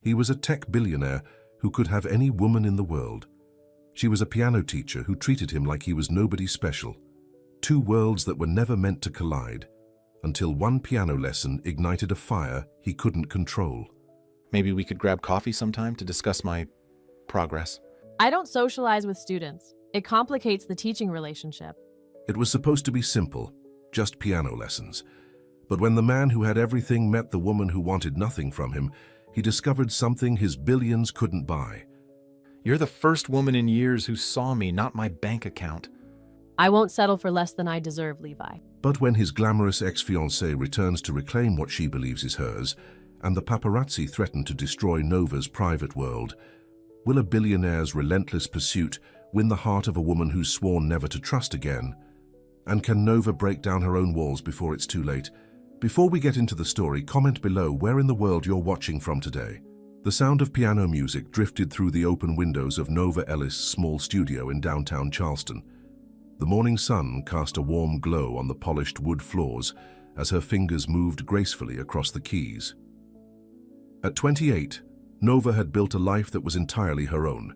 He was a tech billionaire who could have any woman in the world. She was a piano teacher who treated him like he was nobody special. Two worlds that were never meant to collide, until one piano lesson ignited a fire he couldn't control. Maybe we could grab coffee sometime to discuss my progress. I don't socialize with students. It complicates the teaching relationship. It was supposed to be simple, just piano lessons. But when the man who had everything met the woman who wanted nothing from him, he discovered something his billions couldn't buy. You're the first woman in years who saw me, not my bank account. I won't settle for less than I deserve, Levi. But when his glamorous ex-fiancée returns to reclaim what she believes is hers, and the paparazzi threaten to destroy Nova's private world, will a billionaire's relentless pursuit win the heart of a woman who's sworn never to trust again? And can Nova break down her own walls before it's too late? Before we get into the story, comment below where in the world you're watching from today. The sound of piano music drifted through the open windows of Nova Ellis' small studio in downtown Charleston. The morning sun cast a warm glow on the polished wood floors as her fingers moved gracefully across the keys. At 28, Nova had built a life that was entirely her own,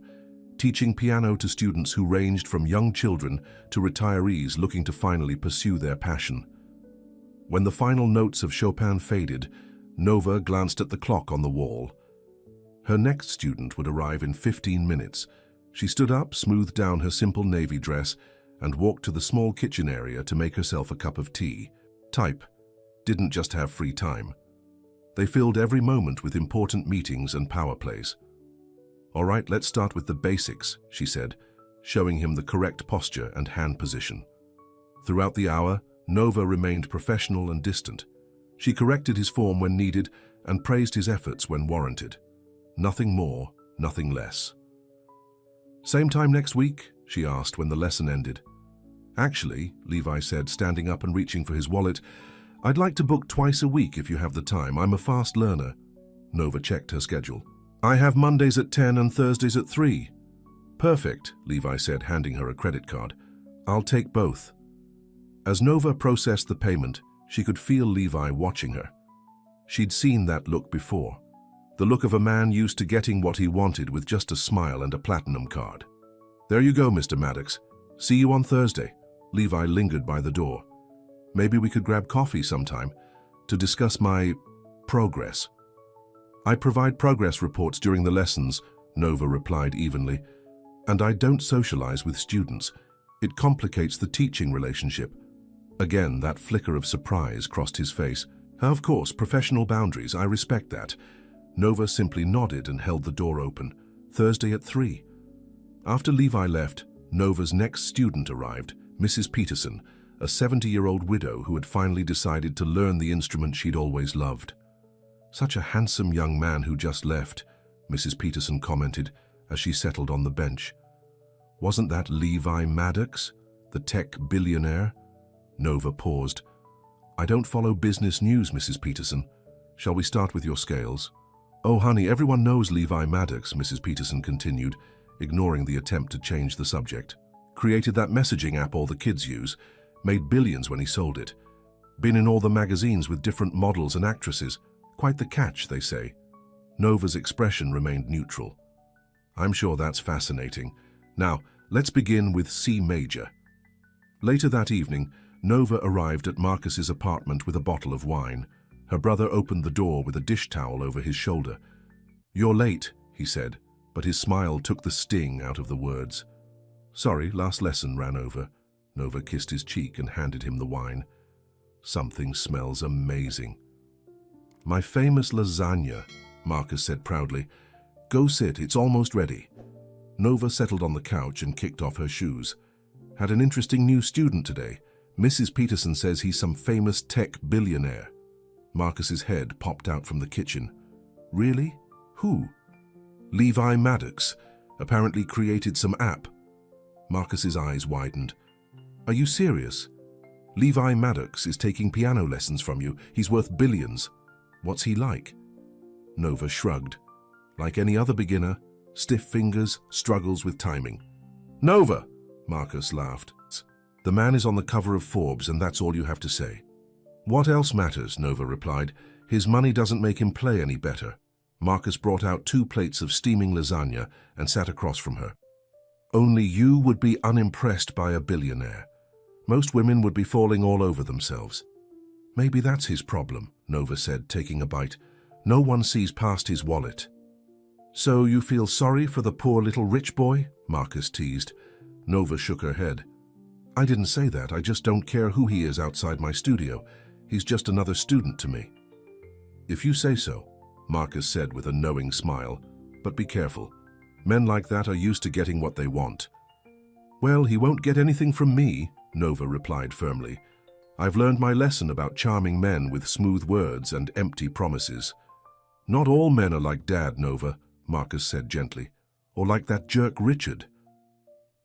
teaching piano to students who ranged from young children to retirees looking to finally pursue their passion. When the final notes of Chopin faded, Nova glanced at the clock on the wall. Her next student would arrive in 15 minutes. She stood up, smoothed down her simple navy dress, and walked to the small kitchen area to make herself a cup of tea. Type didn't just have free time. They filled every moment with important meetings and power plays. "All right, let's start with the basics," she said, showing him the correct posture and hand position. Throughout the hour, Nova remained professional and distant. She corrected his form when needed and praised his efforts when warranted. Nothing more, nothing less. "Same time next week?" she asked when the lesson ended. "Actually," Levi said, standing up and reaching for his wallet, "I'd like to book twice a week if you have the time. I'm a fast learner." Nova checked her schedule. "I have Mondays at 10 and Thursdays at 3. "Perfect," Levi said, handing her a credit card. "I'll take both." As Nova processed the payment, she could feel Levi watching her. She'd seen that look before. The look of a man used to getting what he wanted with just a smile and a platinum card. "There you go, Mr. Maddox. See you on Thursday." Levi lingered by the door. "Maybe we could grab coffee sometime to discuss my progress." "I provide progress reports during the lessons," Nova replied evenly. "And I don't socialize with students. It complicates the teaching relationship." Again, that flicker of surprise crossed his face. "Of course, professional boundaries, I respect that." Nova simply nodded and held the door open. "Thursday at 3. After Levi left, Nova's next student arrived, Mrs. Peterson, a 70-year-old widow who had finally decided to learn the instrument she'd always loved. "Such a handsome young man who just left," Mrs. Peterson commented as she settled on the bench. "Wasn't that Levi Maddox, the tech billionaire?" Nova paused. "I don't follow business news, Mrs. Peterson. Shall we start with your scales?" "Oh, honey, everyone knows Levi Maddox," Mrs. Peterson continued, ignoring the attempt to change the subject. "Created that messaging app all the kids use, made billions when he sold it. Been in all the magazines with different models and actresses. Quite the catch, they say." Nova's expression remained neutral. "I'm sure that's fascinating. Now, let's begin with C major." Later that evening, Nova arrived at Marcus's apartment with a bottle of wine. Her brother opened the door with a dish towel over his shoulder. "You're late," he said, but his smile took the sting out of the words. "Sorry, last lesson ran over." Nova kissed his cheek and handed him the wine. "Something smells amazing." "My famous lasagna," Marcus said proudly. "Go sit, it's almost ready." Nova settled on the couch and kicked off her shoes. "Had an interesting new student today. Mrs. Peterson says he's some famous tech billionaire." Marcus's head popped out from the kitchen. "Really? Who?" "Levi Maddox. Apparently created some app." Marcus's eyes widened. "Are you serious? Levi Maddox is taking piano lessons from you. He's worth billions. What's he like?" Nova shrugged. "Like any other beginner, stiff fingers, struggles with timing." "Nova!" Marcus laughed. "The man is on the cover of Forbes, and that's all you have to say." "What else matters?" Nova replied. "His money doesn't make him play any better." Marcus brought out 2 plates of steaming lasagna and sat across from her. Only you would be unimpressed by a billionaire. Most women would be falling all over themselves. Maybe that's his problem, Nova said, taking a bite. No one sees past his wallet. So you feel sorry for the poor little rich boy? Marcus teased. Nova shook her head. I didn't say that. I just don't care who he is outside my studio. He's just another student to me. If you say so, Marcus said with a knowing smile. But be careful. Men like that are used to getting what they want. Well, he won't get anything from me, Nova replied firmly. I've learned my lesson about charming men with smooth words and empty promises. Not all men are like Dad, Nova, Marcus said gently. Or like that jerk Richard.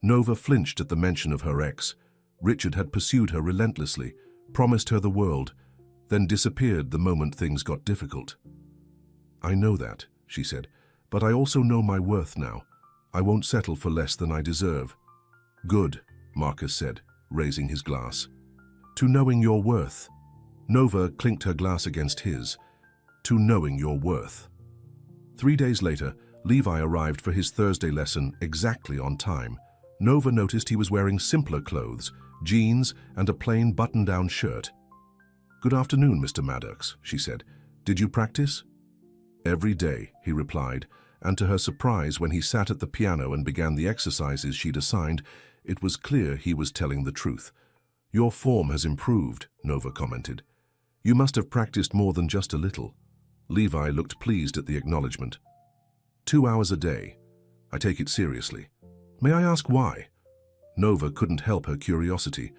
Nova flinched at the mention of her ex. Richard had pursued her relentlessly, promised her the world, then disappeared the moment things got difficult. I know that, she said, but I also know my worth now. I won't settle for less than I deserve. Good, Marcus said, raising his glass. To knowing your worth. Nova clinked her glass against his. To knowing your worth. 3 days later, Levi arrived for his Thursday lesson exactly on time. Nova noticed he was wearing simpler clothes, jeans and a plain button-down shirt. Good afternoon, Mr. Maddox, she said. Did you practice? Every day, he replied, and to her surprise, when he sat at the piano and began the exercises she'd assigned, it was clear he was telling the truth. Your form has improved, Nova commented. You must have practiced more than just a little. Levi looked pleased at the acknowledgement. 2 hours a day. I take it seriously. May I ask why? Nova couldn't help her curiosity.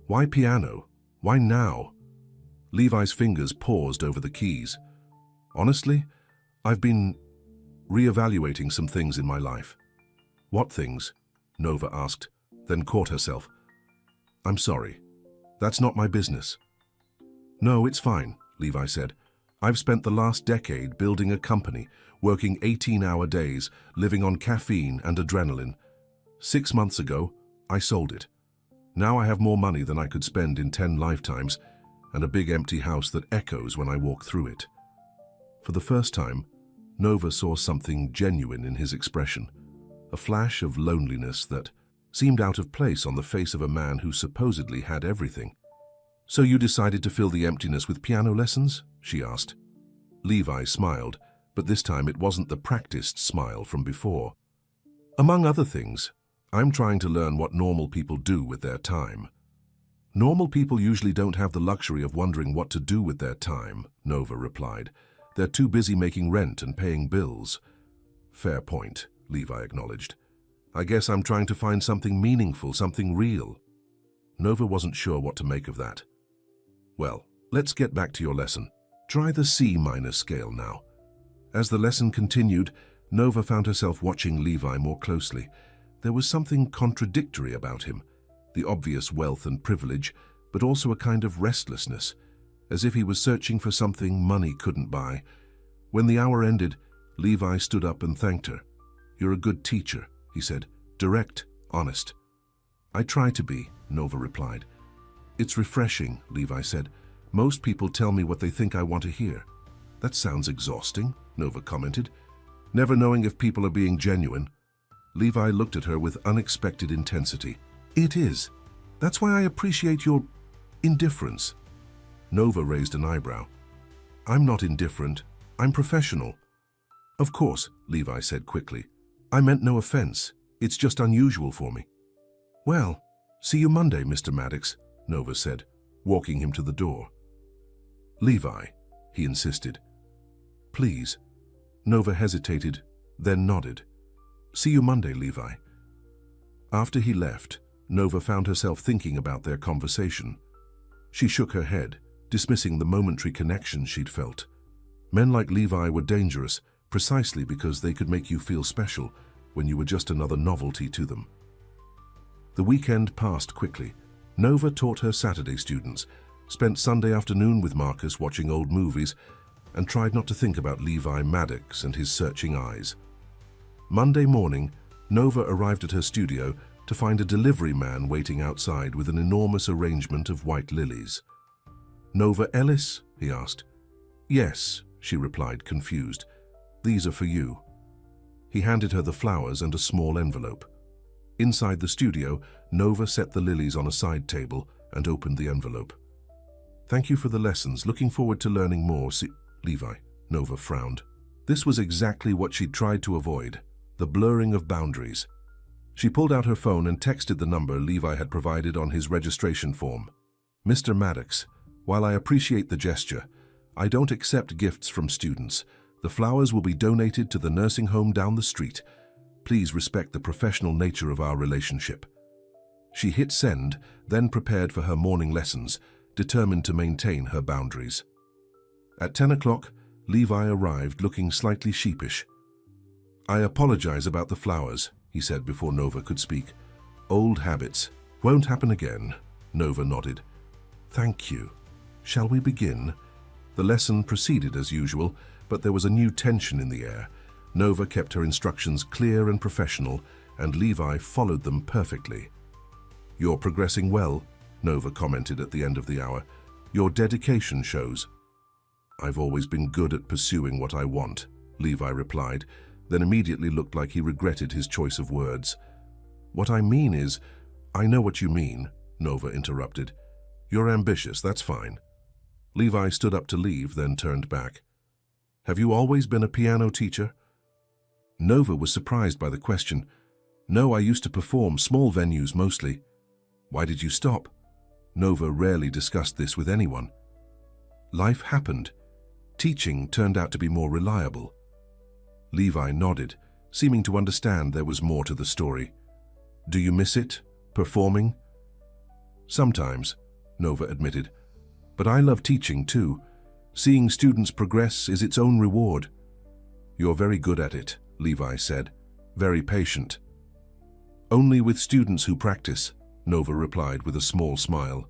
Why piano? Why now? Levi's fingers paused over the keys. Honestly, I've been re-evaluating some things in my life. What things? Nova asked, then caught herself. I'm sorry. That's not my business. No, it's fine, Levi said. I've spent the last decade building a company, working 18-hour days, living on caffeine and adrenaline. 6 months ago, I sold it. Now I have more money than I could spend in 10 lifetimes, and a big empty house that echoes when I walk through it. For the first time, Nova saw something genuine in his expression, a flash of loneliness that seemed out of place on the face of a man who supposedly had everything. So you decided to fill the emptiness with piano lessons? She asked. Levi smiled, but this time it wasn't the practiced smile from before. Among other things, I'm trying to learn what normal people do with their time. Normal people usually don't have the luxury of wondering what to do with their time, Nova replied. They're too busy making rent and paying bills. Fair point, Levi acknowledged. I guess I'm trying to find something meaningful, something real. Nova wasn't sure what to make of that. Well, let's get back to your lesson. Try the C minor scale now. As the lesson continued, Nova found herself watching Levi more closely. There was something contradictory about him, the obvious wealth and privilege, but also a kind of restlessness, as if he was searching for something money couldn't buy. When the hour ended, Levi stood up and thanked her. You're a good teacher, he said, direct, honest. I try to be, Nova replied. It's refreshing, Levi said. Most people tell me what they think I want to hear. That sounds exhausting, Nova commented, never knowing if people are being genuine. Levi looked at her with unexpected intensity. It is. That's why I appreciate your indifference. Nova raised an eyebrow. I'm not indifferent. I'm professional. Of course, Levi said quickly. I meant no offense. It's just unusual for me. Well, see you Monday, Mr. Maddox, Nova said, walking him to the door. Levi, he insisted. Please. Nova hesitated, then nodded. See you Monday, Levi. After he left, Nova found herself thinking about their conversation. She shook her head, dismissing the momentary connection she'd felt. Men like Levi were dangerous precisely because they could make you feel special when you were just another novelty to them. The weekend passed quickly. Nova taught her Saturday students, spent Sunday afternoon with Marcus watching old movies, and tried not to think about Levi Maddox and his searching eyes. Monday morning, Nova arrived at her studio to find a delivery man waiting outside with an enormous arrangement of white lilies. Nova Ellis? He asked. Yes, she replied, confused. These are for you." He handed her the flowers and a small envelope. Inside the studio, Nova set the lilies on a side table and opened the envelope. "Thank you for the lessons. Looking forward to learning more." Levi, Nova frowned. This was exactly what she'd tried to avoid, the blurring of boundaries. She pulled out her phone and texted the number Levi had provided on his registration form. "Mr. Maddox, while I appreciate the gesture, I don't accept gifts from students. The flowers will be donated to the nursing home down the street. Please respect the professional nature of our relationship." She hit send, then prepared for her morning lessons, determined to maintain her boundaries. At 10 o'clock, Levi arrived looking slightly sheepish. "I apologize about the flowers," he said before Nova could speak. "Old habits. Won't happen again." Nova nodded. "Thank you. Shall we begin?" The lesson proceeded as usual, but there was a new tension in the air. Nova kept her instructions clear and professional, and Levi followed them perfectly. "You're progressing well," Nova commented at the end of the hour. "Your dedication shows." "I've always been good at pursuing what I want," Levi replied, then immediately looked like he regretted his choice of words. "What I mean is—" "I know what you mean," Nova interrupted. "You're ambitious, that's fine." Levi stood up to leave, then turned back. "Have you always been a piano teacher?" Nova was surprised by the question. "No, I used to perform, small venues mostly." "Why did you stop?" Nova rarely discussed this with anyone. "Life happened. Teaching turned out to be more reliable." Levi nodded, seeming to understand there was more to the story. "Do you miss it, performing?" "Sometimes," Nova admitted. "But I love teaching too. Seeing students progress is its own reward." "You're very good at it," Levi said. "Very patient." "Only with students who practice," Nova replied with a small smile.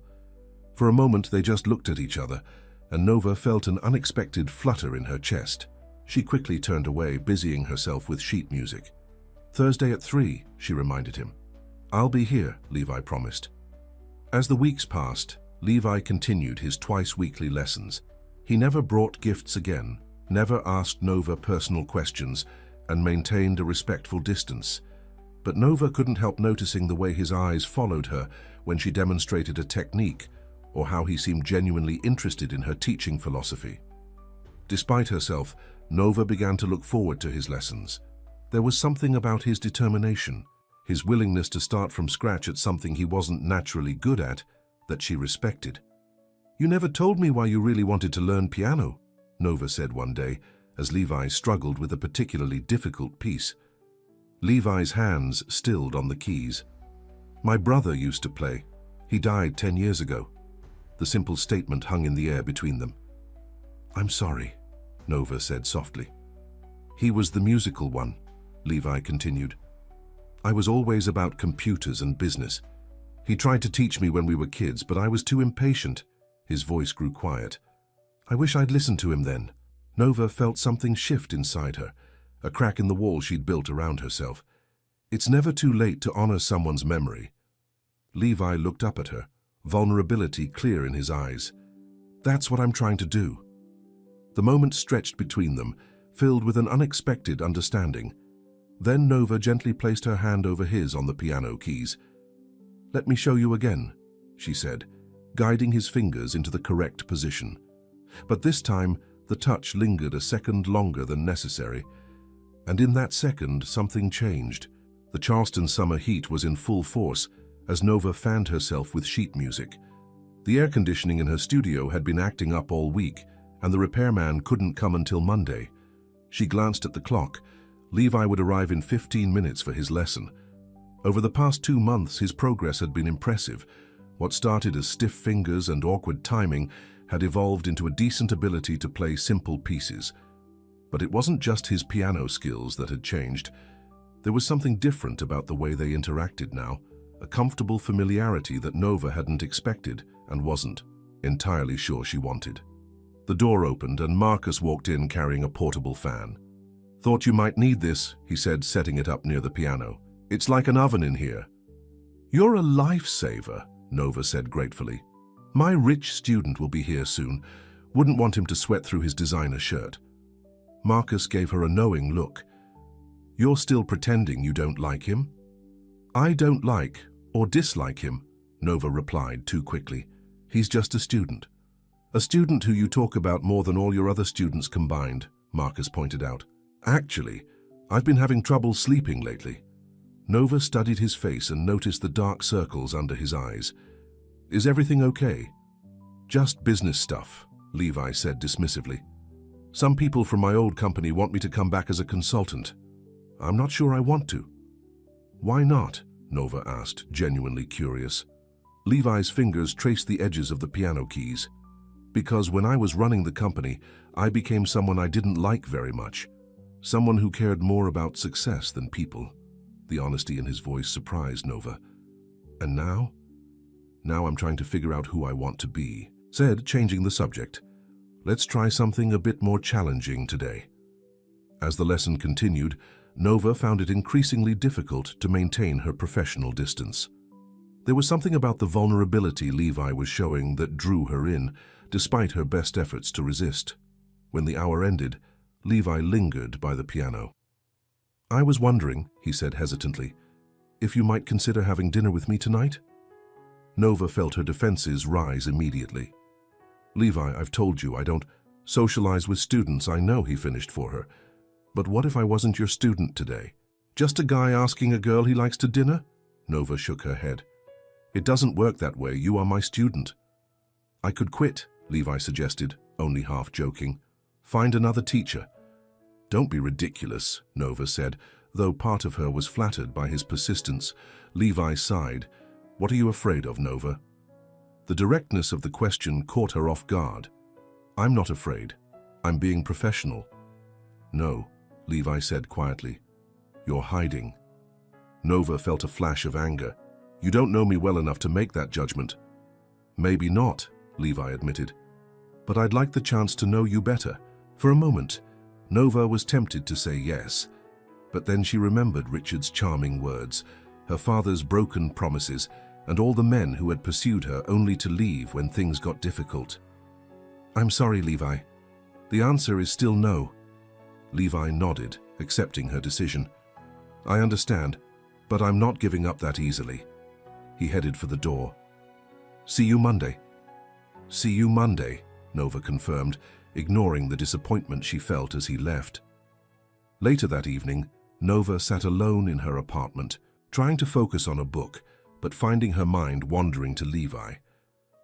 For a moment they just looked at each other, and Nova felt an unexpected flutter in her chest. She quickly turned away, busying herself with sheet music. "Thursday at 3, she reminded him. "I'll be here," Levi promised. As the weeks passed, Levi continued his twice-weekly lessons. He never brought gifts again, never asked Nova personal questions, and maintained a respectful distance. But Nova couldn't help noticing the way his eyes followed her when she demonstrated a technique, or how he seemed genuinely interested in her teaching philosophy. Despite herself, Nova began to look forward to his lessons. There was something about his determination, his willingness to start from scratch at something he wasn't naturally good at, that she respected. "You never told me why you really wanted to learn piano," Nova said one day, as Levi struggled with a particularly difficult piece. Levi's hands stilled on the keys. "My brother used to play. He died 10 years ago." The simple statement hung in the air between them. "I'm sorry," Nova said softly. "He was the musical one," Levi continued. "I was always about computers and business. He tried to teach me when we were kids, but I was too impatient." His voice grew quiet. "I wish I'd listened to him then." Nova felt something shift inside her, a crack in the wall she'd built around herself. It's never too late to honor someone's memory. Levi looked up at her, vulnerability clear in his eyes. "That's what I'm trying to do." The moment stretched between them, filled with an unexpected understanding. Then Nova gently placed her hand over his on the piano keys. "Let me show you again," she said, guiding his fingers into the correct position. But this time, the touch lingered a second longer than necessary. And in that second, something changed. The Charleston summer heat was in full force as Nova fanned herself with sheet music. The air conditioning in her studio had been acting up all week, and the repairman couldn't come until Monday. She glanced at the clock. Levi would arrive in 15 minutes for his lesson. Over the past 2 months, his progress had been impressive. What started as stiff fingers and awkward timing had evolved into a decent ability to play simple pieces. But it wasn't just his piano skills that had changed. There was something different about the way they interacted now, a comfortable familiarity that Nova hadn't expected and wasn't entirely sure she wanted. The door opened and Marcus walked in carrying a portable fan. "Thought you might need this," he said, setting it up near the piano. "It's like an oven in here." "You're a lifesaver," Nova said gratefully. "My rich student will be here soon. Wouldn't want him to sweat through his designer shirt." Marcus gave her a knowing look. "You're still pretending you don't like him?" "I don't like or dislike him," Nova replied too quickly. "He's just a student." "A student who you talk about more than all your other students combined," Marcus pointed out. "Actually, I've been having trouble sleeping lately." Nova studied his face and noticed the dark circles under his eyes. "Is everything okay?" "Just business stuff," Levi said dismissively. "Some people from my old company want me to come back as a consultant. I'm not sure I want to." "Why not?" Nova asked, genuinely curious. Levi's fingers traced the edges of the piano keys. "Because when I was running the company, I became someone I didn't like very much. Someone who cared more about success than people." The honesty in his voice surprised Nova. "And now?" "Now I'm trying to figure out who I want to be," said, changing the subject. "Let's try something a bit more challenging today." As the lesson continued, Nova found it increasingly difficult to maintain her professional distance. There was something about the vulnerability Levi was showing that drew her in, despite her best efforts to resist. When the hour ended, Levi lingered by the piano. "I was wondering," he said hesitantly, "if you might consider having dinner with me tonight?" Nova felt her defenses rise immediately. "Levi, I've told you I don't socialize with students." "I know," he finished for her. "But what if I wasn't your student today? Just a guy asking a girl he likes to dinner?" Nova shook her head. "It doesn't work that way. You are my student." "I could quit," Levi suggested, only half joking. "Find another teacher." "Don't be ridiculous," Nova said, though part of her was flattered by his persistence. Levi sighed. "What are you afraid of, Nova?" The directness of the question caught her off guard. "I'm not afraid. I'm being professional." "No," Levi said quietly. "You're hiding." Nova felt a flash of anger. "You don't know me well enough to make that judgment." "Maybe not," Levi admitted. "But I'd like the chance to know you better." For a moment, Nova was tempted to say yes, but then she remembered Richard's charming words, her father's broken promises, and all the men who had pursued her only to leave when things got difficult. "I'm sorry, Levi. The answer is still no." Levi nodded, accepting her decision. "I understand, but I'm not giving up that easily." He headed for the door. "See you Monday." "See you Monday," Nova confirmed, ignoring the disappointment she felt as he left. Later that evening, Nova sat alone in her apartment, trying to focus on a book, but finding her mind wandering to Levi.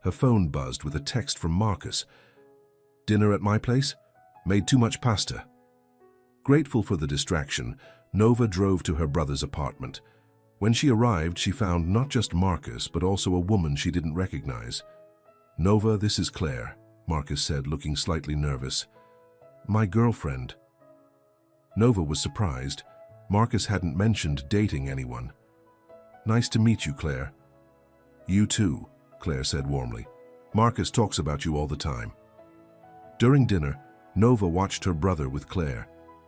Her phone buzzed with a text from Marcus. "Dinner at my place? Made too much pasta." Grateful for the distraction, Nova drove to her brother's apartment. When she arrived, she found not just Marcus, but also a woman she didn't recognize. "Nova, this is Claire," Marcus said, looking slightly nervous. "My girlfriend." Nova was surprised. Marcus hadn't mentioned dating anyone. "Nice to meet you, Claire." "You too," Claire said warmly. "Marcus talks about you all the time." During dinner, Nova watched her brother with Claire.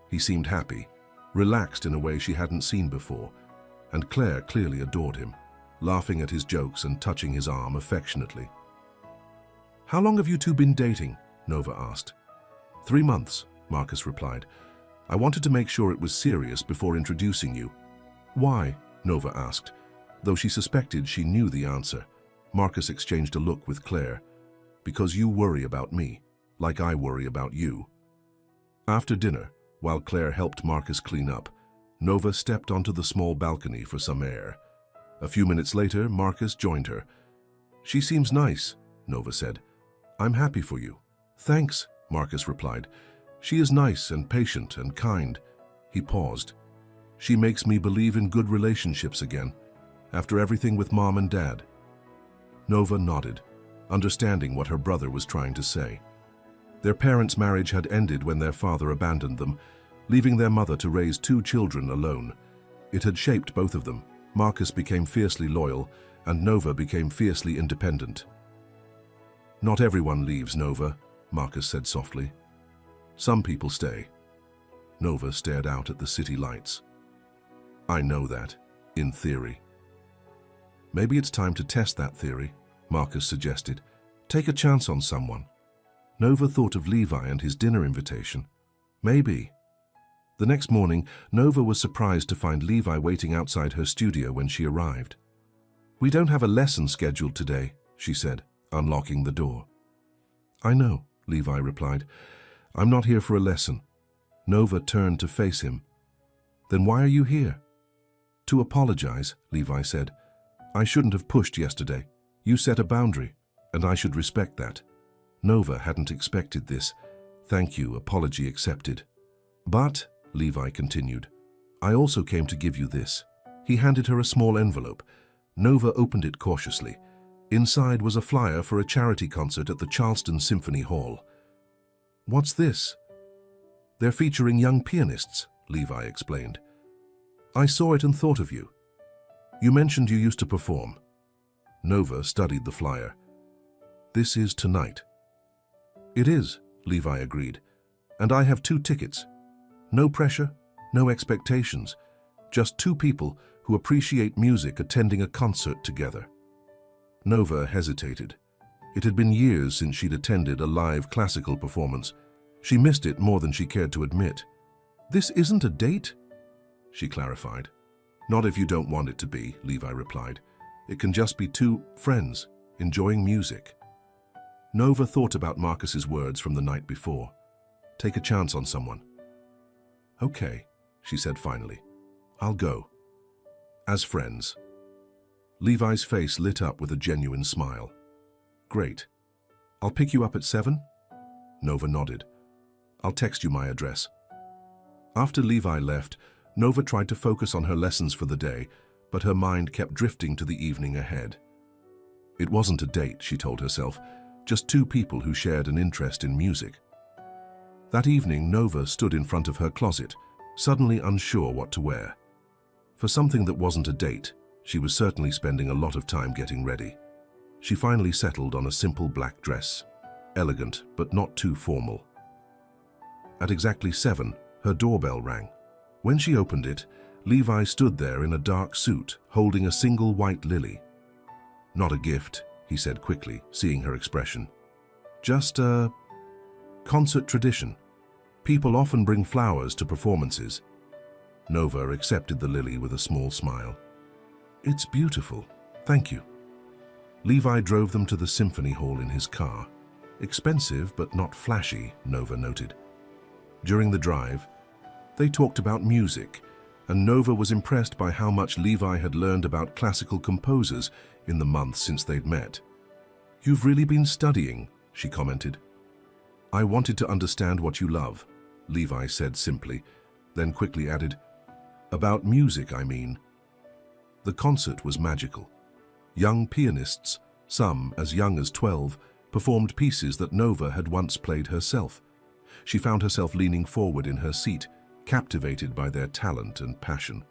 He seemed happy, relaxed in a way she hadn't seen before, and Claire clearly adored him, laughing at his jokes and touching his arm affectionately. "How long have you two been dating?" Nova asked. 3 months, Marcus replied. "I wanted to make sure it was serious before introducing you." "Why?" Nova asked, though she suspected she knew the answer. Marcus exchanged a look with Claire. "Because you worry about me, like I worry about you." After dinner, while Claire helped Marcus clean up, Nova stepped onto the small balcony for some air. A few minutes later, Marcus joined her. "She seems nice," Nova said. "I'm happy for you." "Thanks," Marcus replied. "She is nice and patient and kind." He paused. "She makes me believe in good relationships again, after everything with Mom and Dad." Nova nodded, understanding what her brother was trying to say. Their parents' marriage had ended when their father abandoned them, leaving their mother to raise 2 children alone. It had shaped both of them. Marcus became fiercely loyal, and Nova became fiercely independent. "Not everyone leaves, Nova," Marcus said softly. "Some people stay." Nova stared out at the city lights. "I know that, in theory." "Maybe it's time to test that theory," Marcus suggested. "Take a chance on someone." Nova thought of Levi and his dinner invitation. Maybe. The next morning, Nova was surprised to find Levi waiting outside her studio when she arrived. "We don't have a lesson scheduled today," she said, unlocking the door. "I know," Levi replied. "I'm not here for a lesson." Nova turned to face him. "Then why are you here?" "To apologize," Levi said. "I shouldn't have pushed yesterday. You set a boundary, and I should respect that." Nova hadn't expected this. "Thank you, apology accepted." "But," Levi continued, "I also came to give you this." He handed her a small envelope. Nova opened it cautiously. Inside was a flyer for a charity concert at the Charleston Symphony Hall. "What's this?" "They're featuring young pianists," Levi explained. "I saw it and thought of you. You mentioned you used to perform." Nova studied the flyer. "This is tonight." "It is," Levi agreed. "And I have 2 tickets. No pressure, no expectations. Just 2 people who appreciate music attending a concert together." Nova hesitated. It had been years since she'd attended a live classical performance. She missed it more than she cared to admit. "This isn't a date?" she clarified. "Not if you don't want it to be," Levi replied. "It can just be 2 friends enjoying music." Nova thought about Marcus's words from the night before. Take a chance on someone. "Okay," she said finally. "I'll go. As friends." Levi's face lit up with a genuine smile. "Great. I'll pick you up at 7? Nova nodded. "I'll text you my address." After Levi left, Nova tried to focus on her lessons for the day, but her mind kept drifting to the evening ahead. It wasn't a date, she told herself, just 2 people who shared an interest in music. That evening, Nova stood in front of her closet, suddenly unsure what to wear. For something that wasn't a date, she was certainly spending a lot of time getting ready. She finally settled on a simple black dress, elegant but not too formal. At exactly 7, her doorbell rang. When she opened it, Levi stood there in a dark suit, holding a single white lily. "Not a gift," he said quickly, seeing her expression. "Just a concert tradition. People often bring flowers to performances." Nova accepted the lily with a small smile. "It's beautiful. Thank you." Levi drove them to the Symphony Hall in his car. Expensive but not flashy, Nova noted. During the drive, they talked about music, and Nova was impressed by how much Levi had learned about classical composers in the months since they'd met. "You've really been studying," she commented. "I wanted to understand what you love," Levi said simply, then quickly added, "About music, I mean." The concert was magical. Young pianists, some as young as 12, performed pieces that Nova had once played herself. She found herself leaning forward in her seat, captivated by their talent and passion.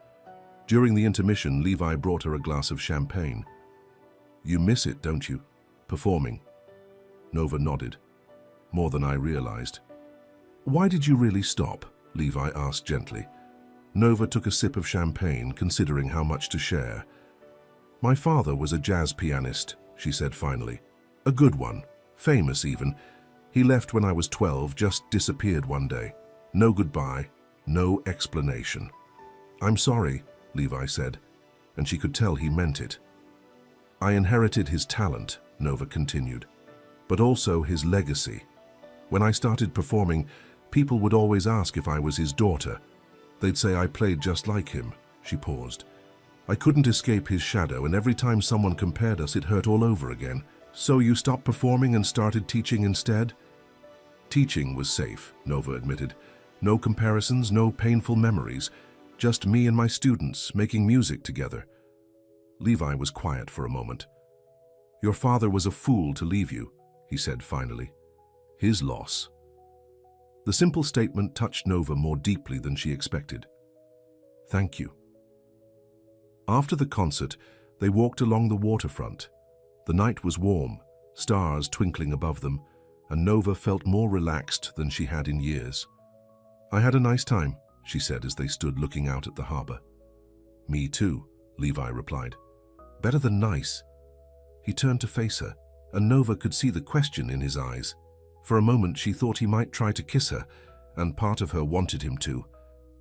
During the intermission, Levi brought her a glass of champagne. "You miss it, don't you? Performing?" Nova nodded. "More than I realized." "Why did you really stop?" Levi asked gently. Nova took a sip of champagne, considering how much to share. "My father was a jazz pianist," she said finally. "A good one, famous even. He left when I was 12, just disappeared one day. No goodbye, no explanation." "I'm sorry," Levi said, and she could tell he meant it. "I inherited his talent," Nova continued, "but also his legacy. When I started performing, people would always ask if I was his daughter. They'd say I played just like him." She paused. "I couldn't escape his shadow, and every time someone compared us, it hurt all over again." "So you stopped performing and started teaching instead?" "Teaching was safe," Nova admitted. "No comparisons, no painful memories. Just me and my students making music together." Levi was quiet for a moment. "Your father was a fool to leave you," he said finally. "His loss." The simple statement touched Nova more deeply than she expected. "Thank you." After the concert, they walked along the waterfront. The night was warm, stars twinkling above them, and Nova felt more relaxed than she had in years. "I had a nice time," she said as they stood looking out at the harbor. "Me too," Levi replied. "Better than nice." He turned to face her, and Nova could see the question in his eyes. For a moment she thought he might try to kiss her, and part of her wanted him to.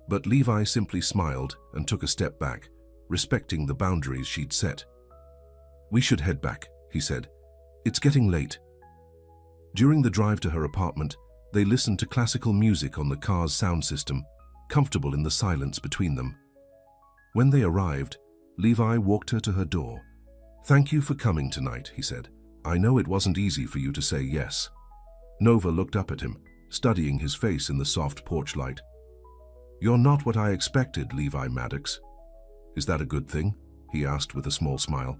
But Levi simply smiled and took a step back, respecting the boundaries she'd set. "We should head back," he said. "It's getting late." During the drive to her apartment, they listened to classical music on the car's sound system, comfortable in the silence between them. When they arrived, Levi walked her to her door. "Thank you for coming tonight," he said. "I know it wasn't easy for you to say yes." Nova looked up at him, studying his face in the soft porch light. "You're not what I expected, Levi Maddox." "Is that a good thing?" he asked with a small smile.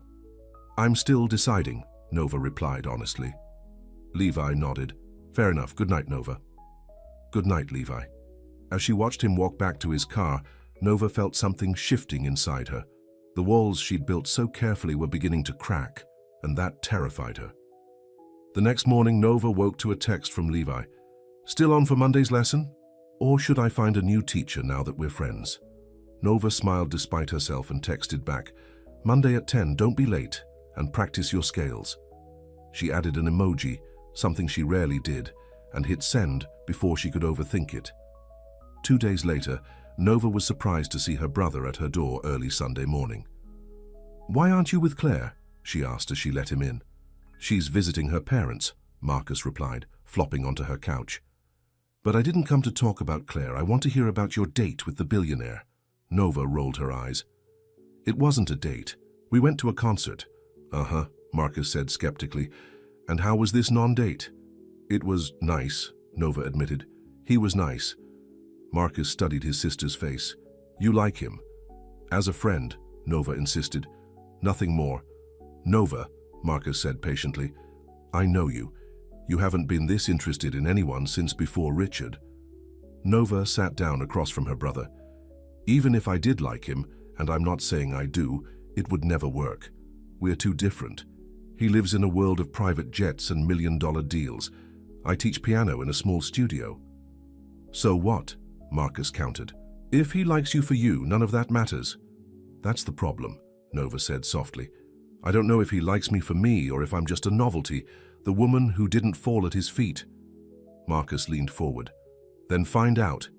"I'm still deciding," Nova replied honestly. Levi nodded. "Fair enough. Good night, Nova." "Good night, Levi." As she watched him walk back to his car, Nova felt something shifting inside her. The walls she'd built so carefully were beginning to crack, and that terrified her. The next morning, Nova woke to a text from Levi. "Still on for Monday's lesson? Or should I find a new teacher now that we're friends?" Nova smiled despite herself and texted back, "Monday at 10, don't be late, and practice your scales." She added an emoji, something she rarely did, and hit send before she could overthink it. 2 days later, Nova was surprised to see her brother at her door early Sunday morning. "Why aren't you with Claire?" she asked as she let him in. "She's visiting her parents," Marcus replied, flopping onto her couch. "But I didn't come to talk about Claire. I want to hear about your date with the billionaire." Nova rolled her eyes. "It wasn't a date. We went to a concert." "Uh-huh," Marcus said skeptically. "And how was this non-date?" "It was nice," Nova admitted. "He was nice." Marcus studied his sister's face. "You like him?" "As a friend," Nova insisted. "Nothing more." "Nova," Marcus said patiently, "I know you. You haven't been this interested in anyone since before Richard." Nova sat down across from her brother. "Even if I did like him, and I'm not saying I do, it would never work. We're too different. He lives in a world of private jets and million-dollar deals. I teach piano in a small studio." "So what?" Marcus countered. "If he likes you for you, none of that matters." "That's the problem," Nova said softly. "I don't know if he likes me for me or if I'm just a novelty, the woman who didn't fall at his feet." Marcus leaned forward. "Then find out.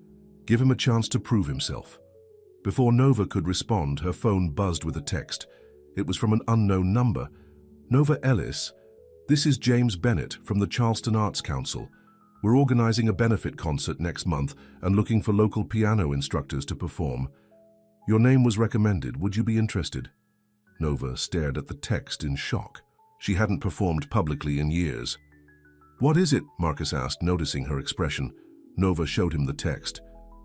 Give him a chance to prove himself." Before Nova could respond, her phone buzzed with a text. It was from an unknown number. "Nova Ellis, this is James Bennett from the Charleston Arts Council. We're organizing a benefit concert next month and looking for local piano instructors to perform. Your name was recommended. Would you be interested?" Nova stared at the text in shock. She hadn't performed publicly in years. "What is it?" Marcus asked, noticing her expression. Nova showed him the text.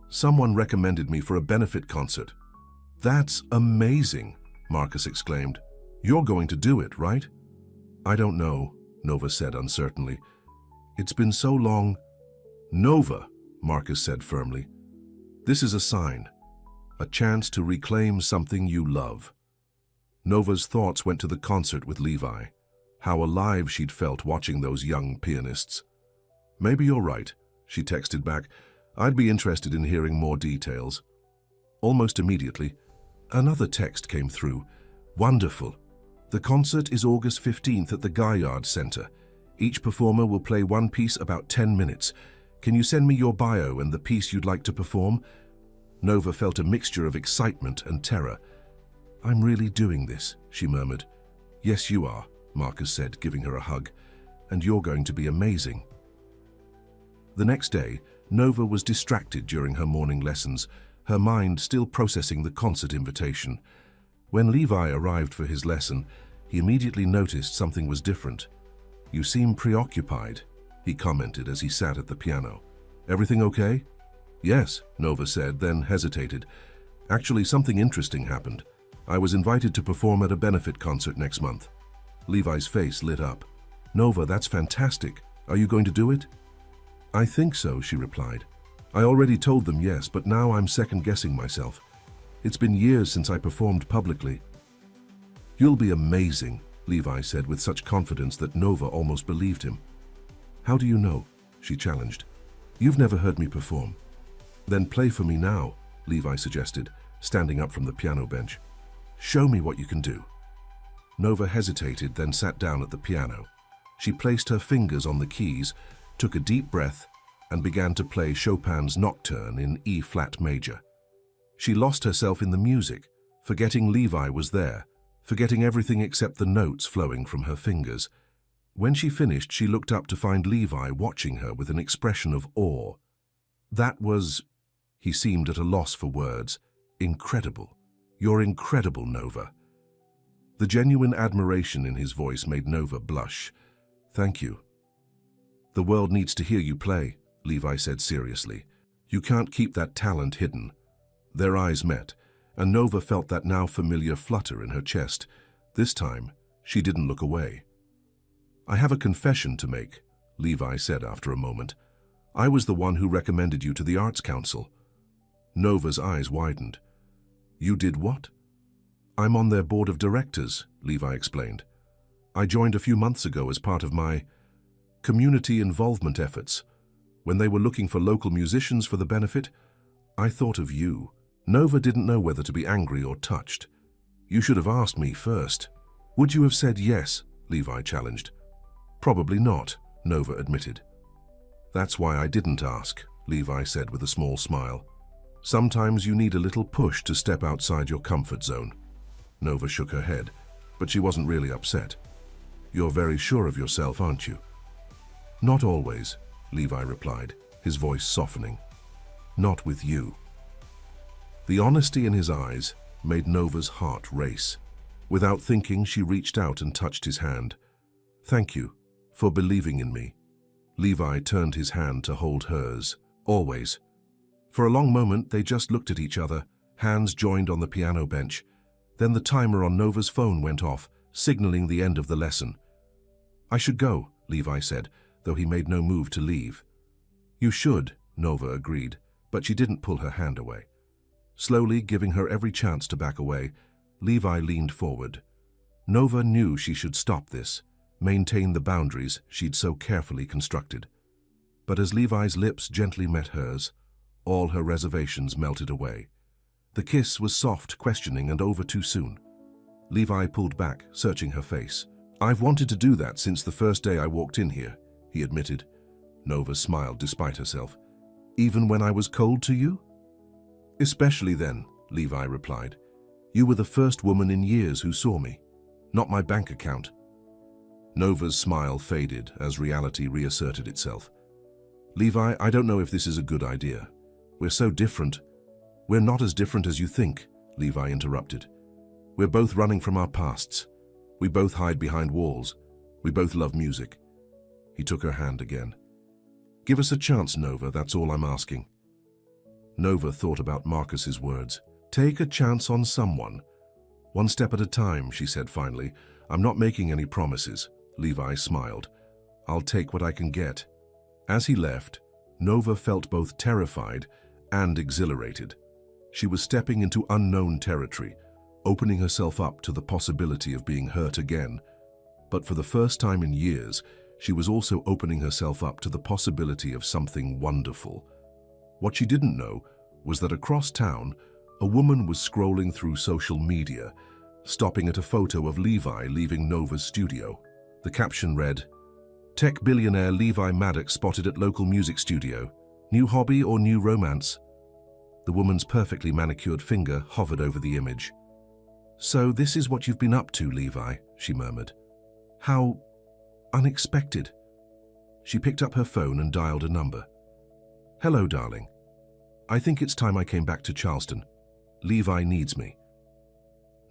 "Someone recommended me for a benefit concert." "That's amazing," Marcus exclaimed. "You're going to do it, right?" "I don't know," Nova said uncertainly. "It's been so long." "Nova," Marcus said firmly. "This is a sign. A chance to reclaim something you love." Nova's thoughts went to the concert with Levi. How alive she'd felt watching those young pianists. "Maybe you're right," she texted back. "I'd be interested in hearing more details." Almost immediately, another text came through. "Wonderful. The concert is August 15th at the Gaillard Center. Each performer will play one piece about 10 minutes. Can you send me your bio and the piece you'd like to perform?" Nova felt a mixture of excitement and terror. "I'm really doing this," she murmured. "Yes, you are," Marcus said, giving her a hug. "And you're going to be amazing." The next day, Nova was distracted during her morning lessons, her mind still processing the concert invitation. When Levi arrived for his lesson, he immediately noticed something was different. "You seem preoccupied," he commented as he sat at the piano. "Everything okay?" "Yes," Nova said, then hesitated. "Actually, something interesting happened. I was invited to perform at a benefit concert next month." Levi's face lit up. "Nova, that's fantastic. Are you going to do it?" "I think so," she replied. "I already told them yes, but now I'm second-guessing myself. It's been years since I performed publicly." "You'll be amazing," Levi said with such confidence that Nova almost believed him. "How do you know?" she challenged. "You've never heard me perform." "Then play for me now," Levi suggested, standing up from the piano bench. "Show me what you can do." Nova hesitated, then sat down at the piano. She placed her fingers on the keys, took a deep breath, and began to play Chopin's Nocturne in E-flat major. She lost herself in the music, forgetting Levi was there, forgetting everything except the notes flowing from her fingers. When she finished, she looked up to find Levi watching her with an expression of awe. That was, he seemed at a loss for words, incredible. You're incredible, Nova. The genuine admiration in his voice made Nova blush. Thank you. The world needs to hear you play, Levi said seriously. You can't keep that talent hidden. Their eyes met, and Nova felt that now familiar flutter in her chest. This time, she didn't look away. I have a confession to make, Levi said after a moment. I was the one who recommended you to the Arts Council. Nova's eyes widened. You did what? I'm on their board of directors, Levi explained. I joined a few months ago as part of my community involvement efforts. When they were looking for local musicians for the benefit, I thought of you. Nova didn't know whether to be angry or touched. You should have asked me first. Would you have said yes? Levi challenged. Probably not, Nova admitted. That's why I didn't ask, Levi said with a small smile. Sometimes you need a little push to step outside your comfort zone. Nova shook her head, but she wasn't really upset. You're very sure of yourself, aren't you? Not always, Levi replied, his voice softening. Not with you. The honesty in his eyes made Nova's heart race. Without thinking, she reached out and touched his hand. Thank you for believing in me. Levi turned his hand to hold hers. Always. For a long moment, they just looked at each other, hands joined on the piano bench. Then the timer on Nova's phone went off, signaling the end of the lesson. I should go, Levi said, though he made no move to leave. You should, Nova agreed, but she didn't pull her hand away. Slowly, giving her every chance to back away, Levi leaned forward. Nova knew she should stop this, maintain the boundaries she'd so carefully constructed. But as Levi's lips gently met hers, all her reservations melted away. The kiss was soft, questioning, and over too soon. Levi pulled back, searching her face. I've wanted to do that since the first day I walked in here, he admitted. Nova smiled despite herself. Even when I was cold to you? Especially then, Levi replied. You were the first woman in years who saw me, not my bank account. Nova's smile faded as reality reasserted itself. Levi, I don't know if this is a good idea. We're so different. We're not as different as you think, Levi interrupted. We're both running from our pasts. We both hide behind walls. We both love music. He took her hand again. Give us a chance, Nova, that's all I'm asking. Nova thought about Marcus's words. Take a chance on someone. One step at a time, she said finally. I'm not making any promises. Levi smiled. I'll take what I can get. As he left, Nova felt both terrified and exhilarated. She was stepping into unknown territory, opening herself up to the possibility of being hurt again. But for the first time in years, she was also opening herself up to the possibility of something wonderful. What she didn't know was that across town, a woman was scrolling through social media, stopping at a photo of Levi leaving Nova's studio. The caption read, Tech billionaire Levi Maddox spotted at local music studio. New hobby or new romance? The woman's perfectly manicured finger hovered over the image. So this is what you've been up to, Levi, she murmured. How unexpected. She picked up her phone and dialed a number. Hello, darling. I think it's time I came back to Charleston. Levi needs me.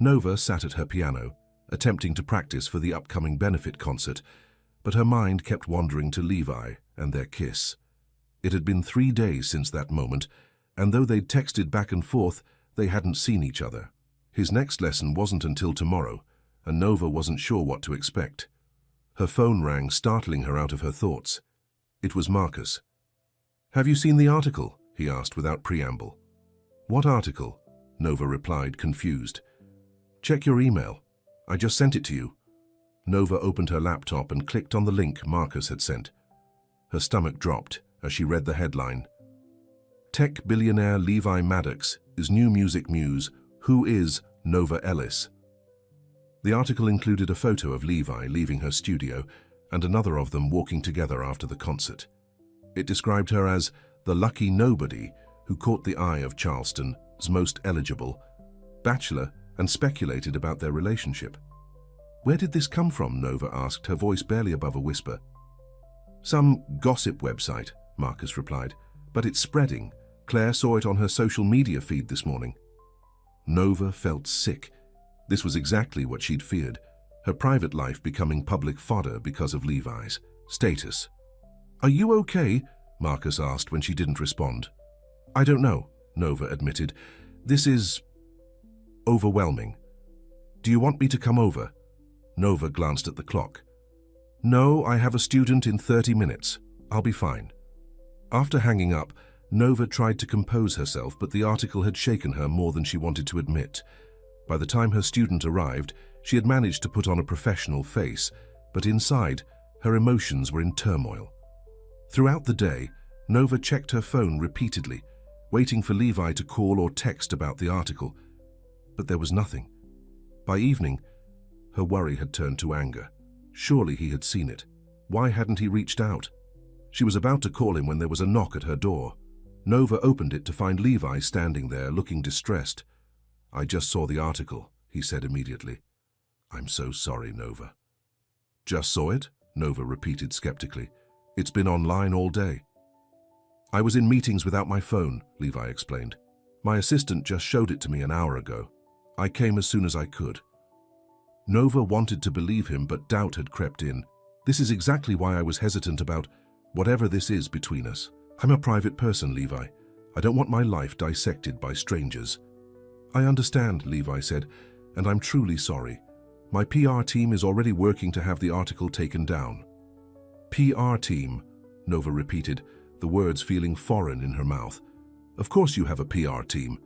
Nova sat at her piano, attempting to practice for the upcoming benefit concert, but her mind kept wandering to Levi and their kiss. It had been 3 days since that moment, and though they'd texted back and forth, they hadn't seen each other. His next lesson wasn't until tomorrow, and Nova wasn't sure what to expect. Her phone rang, startling her out of her thoughts. It was Marcus. Have you seen the article? He asked without preamble. What article? Nova replied, confused. Check your email. I just sent it to you. Nova opened her laptop and clicked on the link Marcus had sent. Her stomach dropped as she read the headline. Tech billionaire Levi Maddox is new music muse. Who is Nova Ellis? The article included a photo of Levi leaving her studio and another of them walking together after the concert. It described her as the lucky nobody who caught the eye of Charleston's most eligible bachelor and speculated about their relationship. "Where did this come from?" Nova asked, her voice barely above a whisper. "Some gossip website," Marcus replied, "but it's spreading. Claire saw it on her social media feed this morning." Nova felt sick. This was exactly what she'd feared, her private life becoming public fodder because of Levi's status. "Are you okay?" Marcus asked when she didn't respond. "I don't know," Nova admitted. "This is overwhelming. Do you want me to come over?" Nova glanced at the clock. "No, I have a student in 30 minutes. I'll be fine." After hanging up, Nova tried to compose herself, but the article had shaken her more than she wanted to admit. By the time her student arrived, she had managed to put on a professional face, but inside, her emotions were in turmoil. Throughout the day, Nova checked her phone repeatedly, waiting for Levi to call or text about the article. But there was nothing. By evening, her worry had turned to anger. Surely he had seen it. Why hadn't he reached out? She was about to call him when there was a knock at her door. Nova opened it to find Levi standing there, looking distressed. "I just saw the article," he said immediately. "I'm so sorry, Nova." "Just saw it?" Nova repeated skeptically. "It's been online all day." "I was in meetings without my phone," Levi explained. "My assistant just showed it to me an hour ago. I came as soon as I could." Nova wanted to believe him, but doubt had crept in. "This is exactly why I was hesitant about whatever this is between us. I'm a private person, Levi. I don't want my life dissected by strangers." "I understand," Levi said, "and I'm truly sorry. My PR team is already working to have the article taken down." "PR team," Nova repeated, the words feeling foreign in her mouth. "Of course you have a PR team."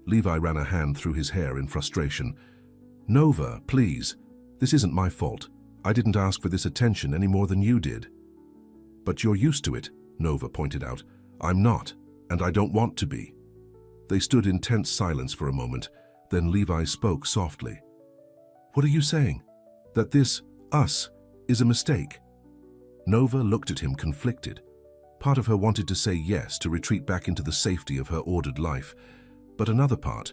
Levi ran a hand through his hair in frustration. "Nova, please. This isn't my fault. I didn't ask for this attention any more than you did." "But you're used to it," Nova pointed out. "I'm not, and I don't want to be." They stood in tense silence for a moment, then Levi spoke softly. "What are you saying? That this, us, is a mistake?" Nova looked at him conflicted. Part of her wanted to say yes, to retreat back into the safety of her ordered life, but another part,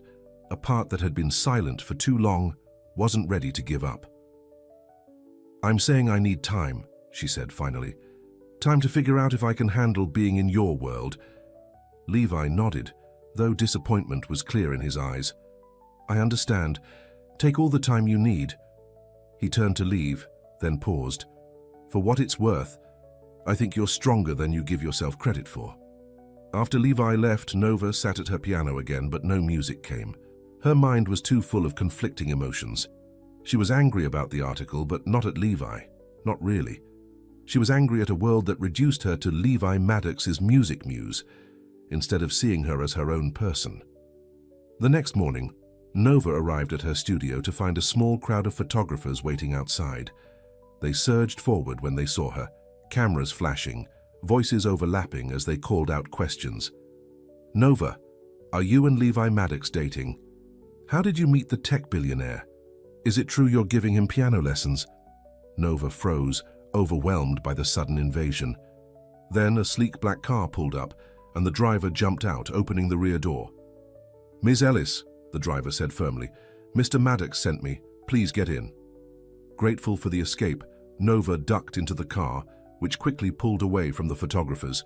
a part that had been silent for too long, wasn't ready to give up. "I'm saying I need time," she said finally. "Time to figure out if I can handle being in your world." Levi nodded, though disappointment was clear in his eyes. "I understand. Take all the time you need." He turned to leave, then paused. "For what it's worth, I think you're stronger than you give yourself credit for." After Levi left, Nova sat at her piano again, but no music came. Her mind was too full of conflicting emotions. She was angry about the article, but not at Levi. Not really. She was angry at a world that reduced her to Levi Maddox's music muse, instead of seeing her as her own person. The next morning, Nova arrived at her studio to find a small crowd of photographers waiting outside. They surged forward when they saw her, cameras flashing, voices overlapping as they called out questions. "Nova, are you and Levi Maddox dating? How did you meet the tech billionaire? Is it true you're giving him piano lessons?" Nova froze, overwhelmed by the sudden invasion. Then a sleek black car pulled up, and the driver jumped out, opening the rear door. "Ms. Ellis," the driver said firmly, "Mr. Maddox sent me. Please get in." Grateful for the escape, Nova ducked into the car, which quickly pulled away from the photographers.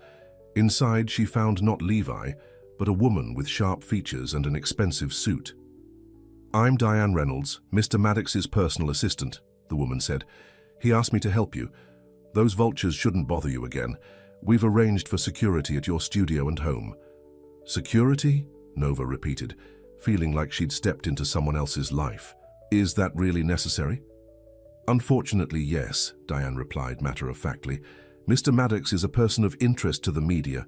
Inside, she found not Levi, but a woman with sharp features and an expensive suit. "I'm Diane Reynolds, Mr. Maddox's personal assistant," the woman said. "He asked me to help you. Those vultures shouldn't bother you again. We've arranged for security at your studio and home." "Security?" Nova repeated, feeling like she'd stepped into someone else's life. "Is that really necessary?" "Unfortunately, yes," Diane replied matter-of-factly. "Mr. Maddox is a person of interest to the media.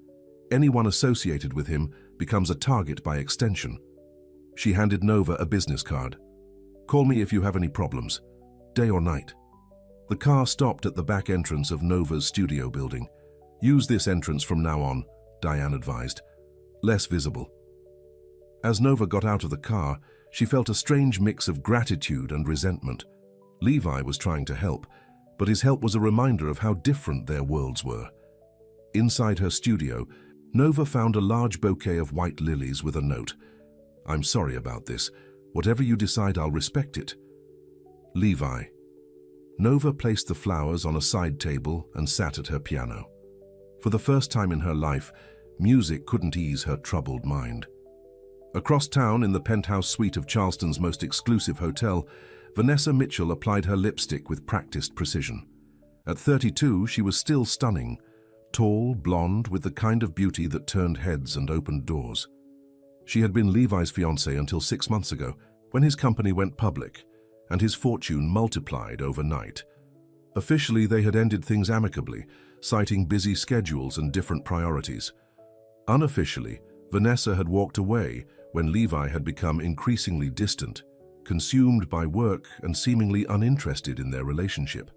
Anyone associated with him becomes a target by extension." She handed Nova a business card. "Call me if you have any problems, day or night." The car stopped at the back entrance of Nova's studio building. "Use this entrance from now on," Diane advised. "Less visible." As Nova got out of the car, she felt a strange mix of gratitude and resentment. Levi was trying to help, but his help was a reminder of how different their worlds were. Inside her studio, Nova found a large bouquet of white lilies with a note. "I'm sorry about this. Whatever you decide, I'll respect it. Levi." Nova placed the flowers on a side table and sat at her piano. For the first time in her life, music couldn't ease her troubled mind. Across town, in the penthouse suite of Charleston's most exclusive hotel, Vanessa Mitchell applied her lipstick with practiced precision. At 32, she was still stunning, tall, blonde, with the kind of beauty that turned heads and opened doors. She had been Levi's fiancée until 6 months ago, when his company went public, and his fortune multiplied overnight. Officially, they had ended things amicably, citing busy schedules and different priorities. Unofficially, Vanessa had walked away when Levi had become increasingly distant, consumed by work and seemingly uninterested in their relationship.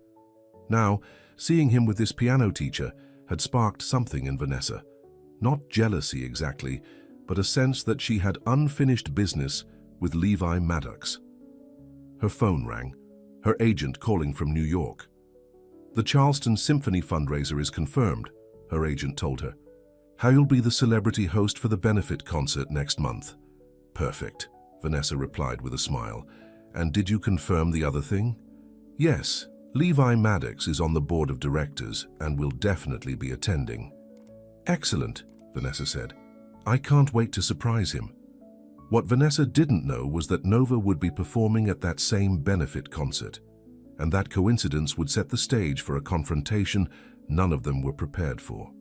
Now, seeing him with this piano teacher had sparked something in Vanessa. Not jealousy exactly, but a sense that she had unfinished business with Levi Maddox. Her phone rang, her agent calling from New York. "The Charleston Symphony fundraiser is confirmed," her agent told her. "You'll be the celebrity host for the benefit concert next month." "Perfect," Vanessa replied with a smile. "And did you confirm the other thing?" "Yes, Levi Maddox is on the board of directors and will definitely be attending." "Excellent," Vanessa said. "I can't wait to surprise him." What Vanessa didn't know was that Nova would be performing at that same benefit concert, and that coincidence would set the stage for a confrontation none of them were prepared for.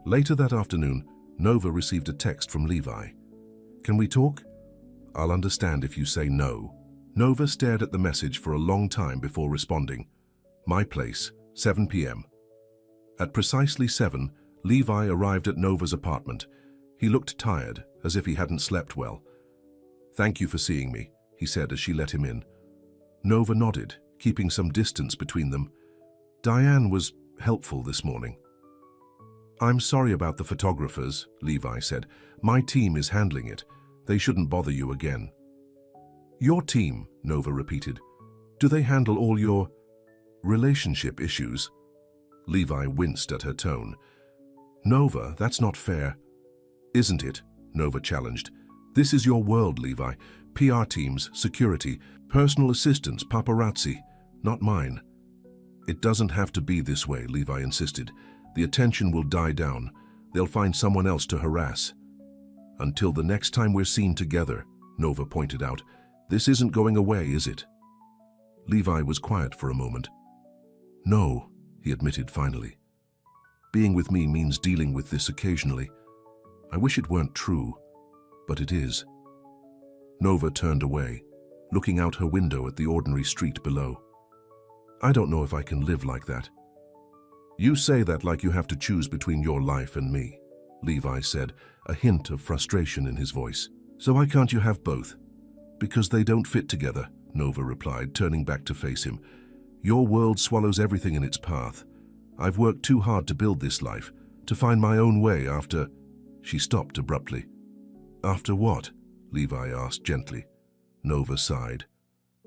Later that afternoon, Nova received a text from Levi. "Can we talk? I'll understand if you say no." Nova stared at the message for a long time before responding. "My place, 7 p.m. At precisely 7, Levi arrived at Nova's apartment. He looked tired, as if he hadn't slept well. "Thank you for seeing me," he said as she let him in. Nova nodded, keeping some distance between them. "Diane was helpful this morning." "I'm sorry about the photographers," Levi said. "My team is handling it. They shouldn't bother you again." "Your team," Nova repeated. "Do they handle all your relationship issues?" Levi winced at her tone. "Nova, that's not fair." "Isn't it?" Nova challenged. "This is your world, Levi. PR teams, security, personal assistants, paparazzi, not mine." "It doesn't have to be this way," Levi insisted. "The attention will die down. They'll find someone else to harass." "Until the next time we're seen together," Nova pointed out. "This isn't going away, is it?" Levi was quiet for a moment. "No," he admitted finally. "Being with me means dealing with this occasionally. I wish it weren't true, but it is." Nova turned away, looking out her window at the ordinary street below. "I don't know if I can live like that." "You say that like you have to choose between your life and me," Levi said, a hint of frustration in his voice. "So why can't you have both?" "Because they don't fit together," Nova replied, turning back to face him. "Your world swallows everything in its path. I've worked too hard to build this life, to find my own way after—" She stopped abruptly. "After what?" Levi asked gently. Nova sighed.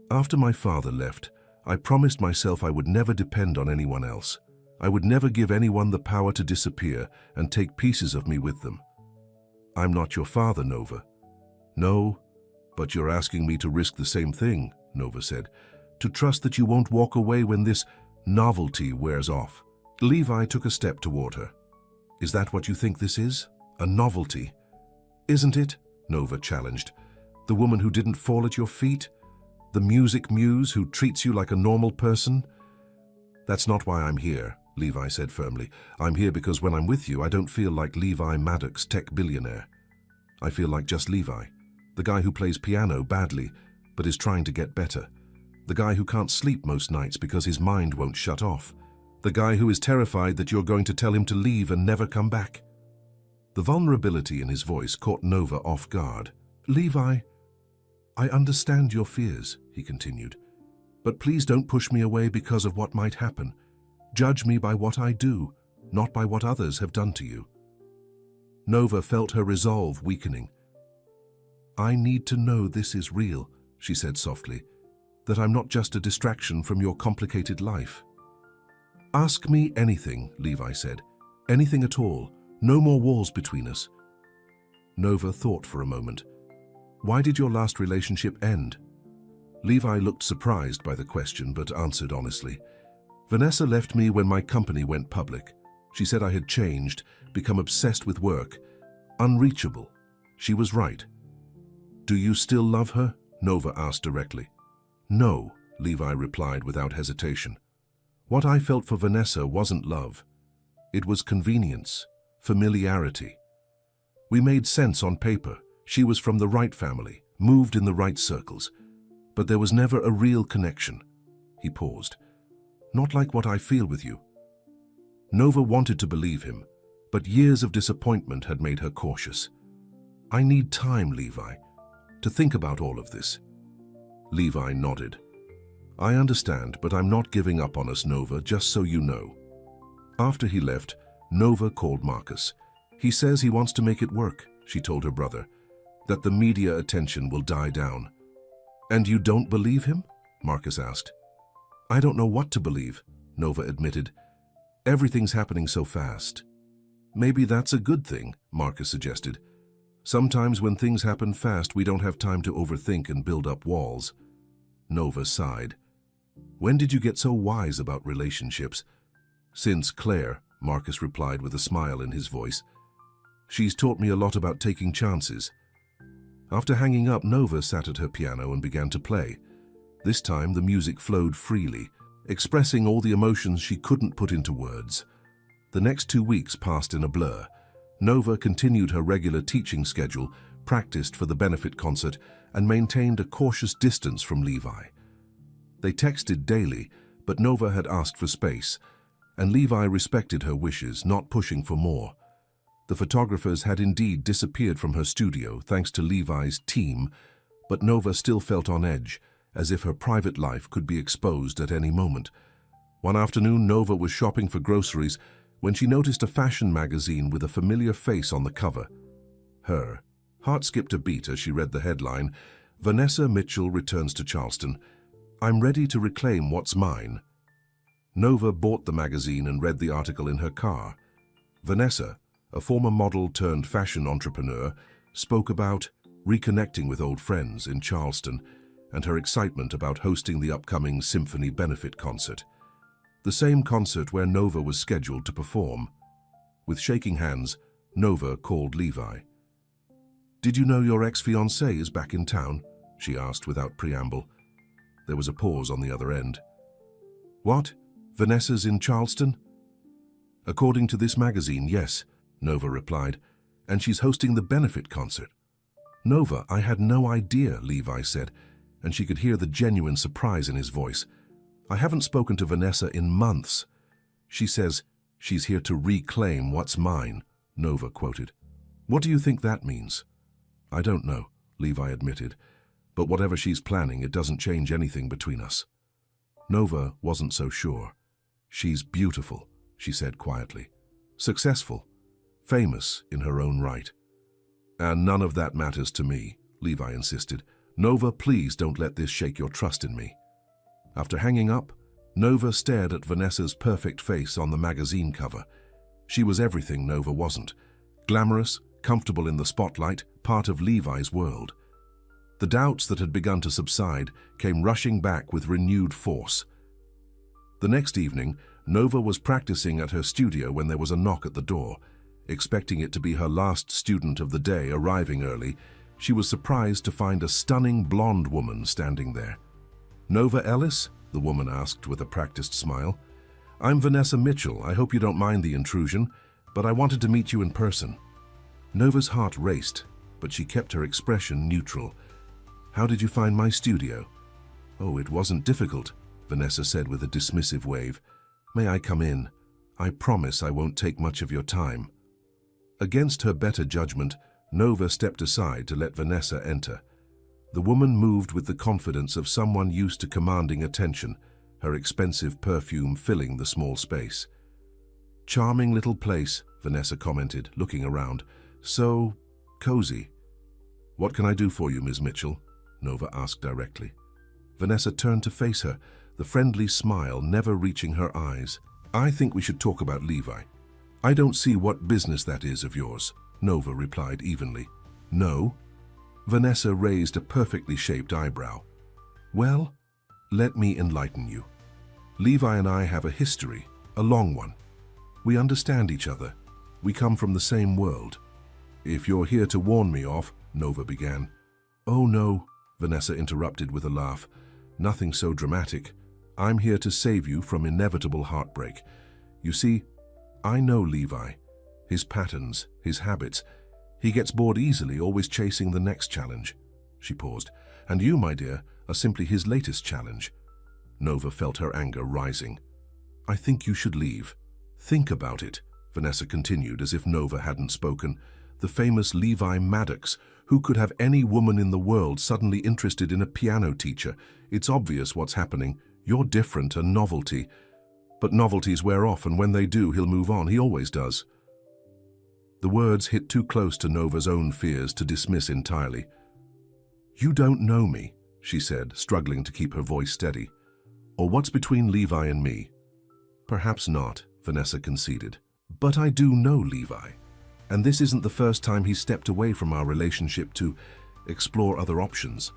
"After my father left, I promised myself I would never depend on anyone else. I would never give anyone the power to disappear and take pieces of me with them." "I'm not your father, Nova." "No, but you're asking me to risk the same thing," Nova said. "To trust that you won't walk away when this novelty wears off." Levi took a step toward her. "Is that what you think this is? A novelty?" "Isn't it?" Nova challenged. "The woman who didn't fall at your feet? The music muse who treats you like a normal person?" "That's not why I'm here," Levi said firmly. "I'm here because when I'm with you, I don't feel like Levi Maddox, tech billionaire. I feel like just Levi, the guy who plays piano badly, but is trying to get better. The guy who can't sleep most nights because his mind won't shut off. The guy who is terrified that you're going to tell him to leave and never come back." The vulnerability in his voice caught Nova off guard. "Levi, I understand your fears," he continued, "but please don't push me away because of what might happen. Judge me by what I do, not by what others have done to you." Nova felt her resolve weakening. "I need to know this is real," she said softly, "that I'm not just a distraction from your complicated life." "Ask me anything," Levi said. Anything at all. No more walls between us. Nova thought for a moment. Why did your last relationship end? Levi looked surprised by the question, but answered honestly. Vanessa left me when my company went public. She said I had changed, become obsessed with work, unreachable. She was right. Do you still love her? Nova asked directly. No, Levi replied without hesitation. What I felt for Vanessa wasn't love. It was convenience, familiarity. We made sense on paper. She was from the right family, moved in the right circles. But there was never a real connection. He paused. Not like what I feel with you. Nova wanted to believe him, but years of disappointment had made her cautious. I need time, Levi, to think about all of this. Levi nodded. I understand, but I'm not giving up on us, Nova, just so you know. After he left, Nova called Marcus. He says he wants to make it work, she told her brother, that the media attention will die down. And you don't believe him? Marcus asked. I don't know what to believe, Nova admitted. Everything's happening so fast. Maybe that's a good thing, Marcus suggested. Sometimes when things happen fast, we don't have time to overthink and build up walls. Nova sighed. When did you get so wise about relationships? Since Claire, Marcus replied with a smile in his voice. She's taught me a lot about taking chances. After hanging up, Nova sat at her piano and began to play. This time the music flowed freely, expressing all the emotions she couldn't put into words. The next 2 weeks passed in a blur. Nova continued her regular teaching schedule, practiced for the benefit concert, and maintained a cautious distance from Levi. They texted daily, but Nova had asked for space, and Levi respected her wishes, not pushing for more. The photographers had indeed disappeared from her studio thanks to Levi's team, but Nova still felt on edge, as if her private life could be exposed at any moment. One afternoon, Nova was shopping for groceries when she noticed a fashion magazine with a familiar face on the cover. Her heart skipped a beat as she read the headline, Vanessa Mitchell returns to Charleston. I'm ready to reclaim what's mine. Nova bought the magazine and read the article in her car. Vanessa, a former model turned fashion entrepreneur, spoke about reconnecting with old friends in Charleston and her excitement about hosting the upcoming Symphony benefit concert. The same concert where Nova was scheduled to perform. With shaking hands, Nova called Levi. Did you know your ex-fiancé is back in town? She asked without preamble. There was a pause on the other end. What? Vanessa's in Charleston? According to this magazine, yes, Nova replied, and she's hosting the benefit concert. Nova, I had no idea, Levi said, and she could hear the genuine surprise in his voice. I haven't spoken to Vanessa in months. She says she's here to reclaim what's mine, Nova quoted. What do you think that means? I don't know, Levi admitted, but whatever she's planning, it doesn't change anything between us. Nova wasn't so sure. She's beautiful, she said quietly. Successful, famous in her own right. And none of that matters to me, Levi insisted. Nova, please don't let this shake your trust in me. After hanging up, Nova stared at Vanessa's perfect face on the magazine cover. She was everything Nova wasn't. Glamorous, comfortable in the spotlight, part of Levi's world. The doubts that had begun to subside came rushing back with renewed force. The next evening, Nova was practicing at her studio when there was a knock at the door. Expecting it to be her last student of the day arriving early, she was surprised to find a stunning blonde woman standing there. Nova Ellis? The woman asked with a practiced smile. I'm Vanessa Mitchell. I hope you don't mind the intrusion, but I wanted to meet you in person. Nova's heart raced, but she kept her expression neutral. How did you find my studio? Oh, it wasn't difficult, Vanessa said with a dismissive wave. May I come in? I promise I won't take much of your time. Against her better judgment, Nova stepped aside to let Vanessa enter. The woman moved with the confidence of someone used to commanding attention, her expensive perfume filling the small space. Charming little place, Vanessa commented, looking around. So cozy. What can I do for you, Ms. Mitchell? Nova asked directly. Vanessa turned to face her, the friendly smile never reaching her eyes. I think we should talk about Levi. I don't see what business that is of yours, Nova replied evenly. No? Vanessa raised a perfectly shaped eyebrow. Well, let me enlighten you. Levi and I have a history, a long one. We understand each other. We come from the same world. If you're here to warn me off, Nova began. Oh no, Vanessa interrupted with a laugh. Nothing so dramatic. I'm here to save you from inevitable heartbreak. You see, I know Levi, his patterns, his habits. He gets bored easily, always chasing the next challenge. She paused. And you, my dear, are simply his latest challenge. Nova felt her anger rising. I think you should leave. Think about it, Vanessa continued as if Nova hadn't spoken. The famous Levi Maddox, who could have any woman in the world suddenly interested in a piano teacher. It's obvious what's happening. You're different, a novelty. But novelties wear off, and when they do, he'll move on. He always does. The words hit too close to Nova's own fears to dismiss entirely. You don't know me, she said, struggling to keep her voice steady. Or what's between Levi and me? Perhaps not, Vanessa conceded. But I do know Levi. And this isn't the first time he's stepped away from our relationship to explore other options.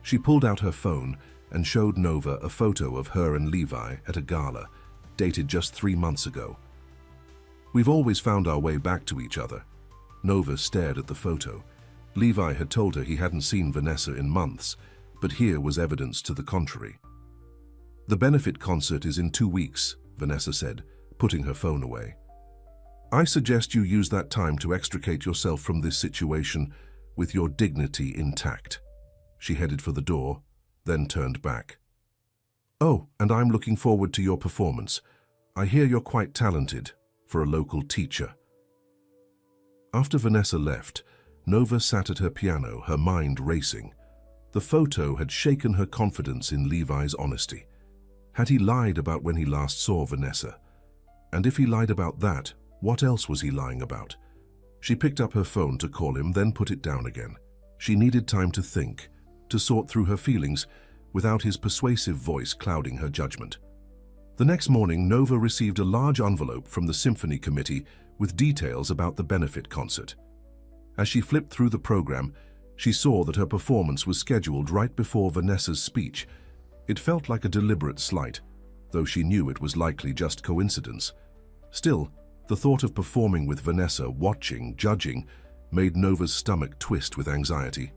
She pulled out her phone and showed Nova a photo of her and Levi at a gala, dated just 3 months ago. We've always found our way back to each other. Nova stared at the photo. Levi had told her he hadn't seen Vanessa in months, but here was evidence to the contrary. The benefit concert is in 2 weeks, Vanessa said, putting her phone away. I suggest you use that time to extricate yourself from this situation with your dignity intact. She headed for the door, then turned back. Oh, and I'm looking forward to your performance. I hear you're quite talented for a local teacher. After Vanessa left, Nova sat at her piano, her mind racing. The photo had shaken her confidence in Levi's honesty. Had he lied about when he last saw Vanessa? And if he lied about that, what else was he lying about? She picked up her phone to call him, then put it down again. She needed time to think, to sort through her feelings, without his persuasive voice clouding her judgment. The next morning, Nova received a large envelope from the symphony committee with details about the benefit concert. As she flipped through the program, she saw that her performance was scheduled right before Vanessa's speech. It felt like a deliberate slight, though she knew it was likely just coincidence. Still, the thought of performing with Vanessa, watching, judging, made Nova's stomach twist with anxiety.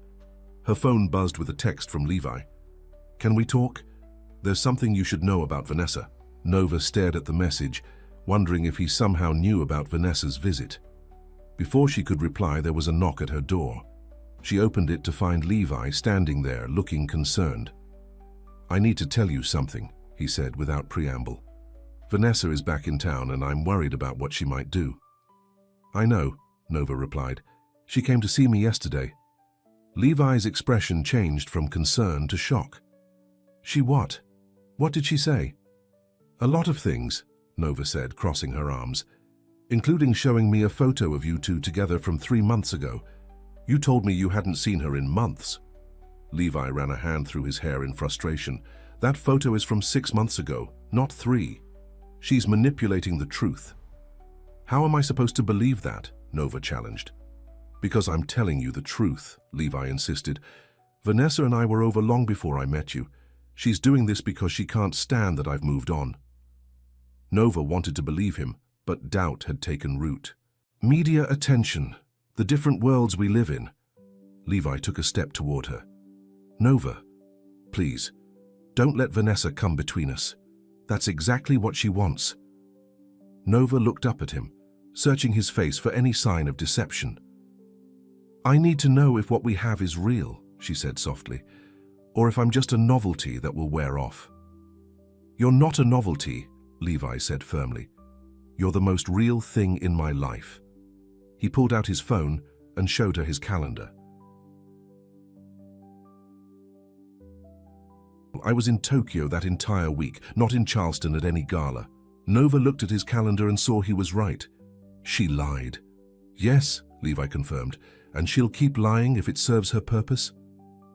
Her phone buzzed with a text from Levi. Can we talk? There's something you should know about Vanessa. Nova stared at the message, wondering if he somehow knew about Vanessa's visit. Before she could reply, there was a knock at her door. She opened it to find Levi standing there, looking concerned. I need to tell you something, he said without preamble. Vanessa is back in town and I'm worried about what she might do. I know, Nova replied. She came to see me yesterday. Levi's expression changed from concern to shock. She what? What did she say? A lot of things, Nova said, crossing her arms, including showing me a photo of you two together from 3 months ago. You told me you hadn't seen her in months. Levi ran a hand through his hair in frustration. That photo is from 6 months ago, not 3. She's manipulating the truth. How am I supposed to believe that? Nova challenged. Because I'm telling you the truth, Levi insisted. Vanessa and I were over long before I met you. She's doing this because she can't stand that I've moved on. Nova wanted to believe him, but doubt had taken root. Media attention, the different worlds we live in. Levi took a step toward her. Nova, please, don't let Vanessa come between us. That's exactly what she wants. Nova looked up at him, searching his face for any sign of deception. I need to know if what we have is real, she said softly, or if I'm just a novelty that will wear off. You're not a novelty, Levi said firmly. You're the most real thing in my life. He pulled out his phone and showed her his calendar. I was in Tokyo that entire week, not in Charleston at any gala. Nova looked at his calendar and saw he was right. She lied. Yes, Levi confirmed, and she'll keep lying if it serves her purpose.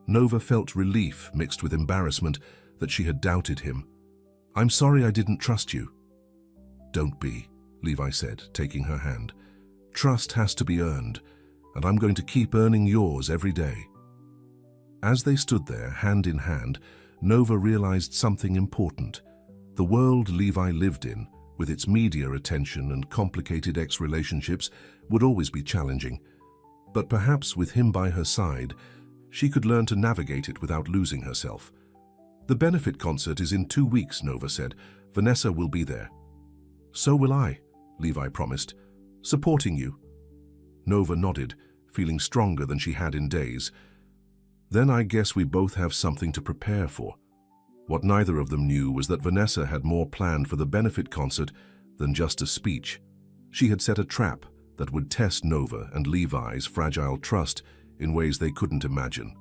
Nova felt relief mixed with embarrassment that she had doubted him. I'm sorry I didn't trust you. Don't be, Levi said, taking her hand. Trust has to be earned, and I'm going to keep earning yours every day. As they stood there, hand in hand, Nova realized something important. The world Levi lived in, with its media attention and complicated ex-relationships, would always be challenging. But perhaps with him by her side, she could learn to navigate it without losing herself. The benefit concert is in 2 weeks, Nova said. Vanessa will be there. So will I, Levi promised. Supporting you. Nova nodded, feeling stronger than she had in days. Then I guess we both have something to prepare for. What neither of them knew was that Vanessa had more planned for the benefit concert than just a speech. She had set a trap that would test Nova and Levi's fragile trust in ways they couldn't imagine.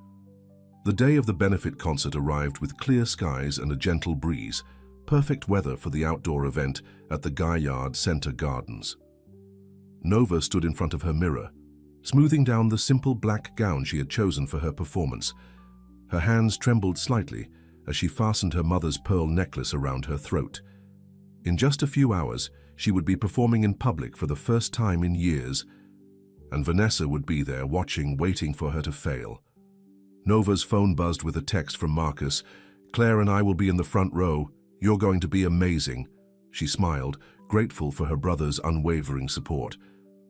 The day of the benefit concert arrived with clear skies and a gentle breeze, perfect weather for the outdoor event at the Gaillard Center Gardens. Nova stood in front of her mirror, smoothing down the simple black gown she had chosen for her performance. Her hands trembled slightly as she fastened her mother's pearl necklace around her throat. In just a few hours, she would be performing in public for the first time in years, and Vanessa would be there watching, waiting for her to fail. Nova's phone buzzed with a text from Marcus. Claire and I will be in the front row. You're going to be amazing. She smiled, grateful for her brother's unwavering support.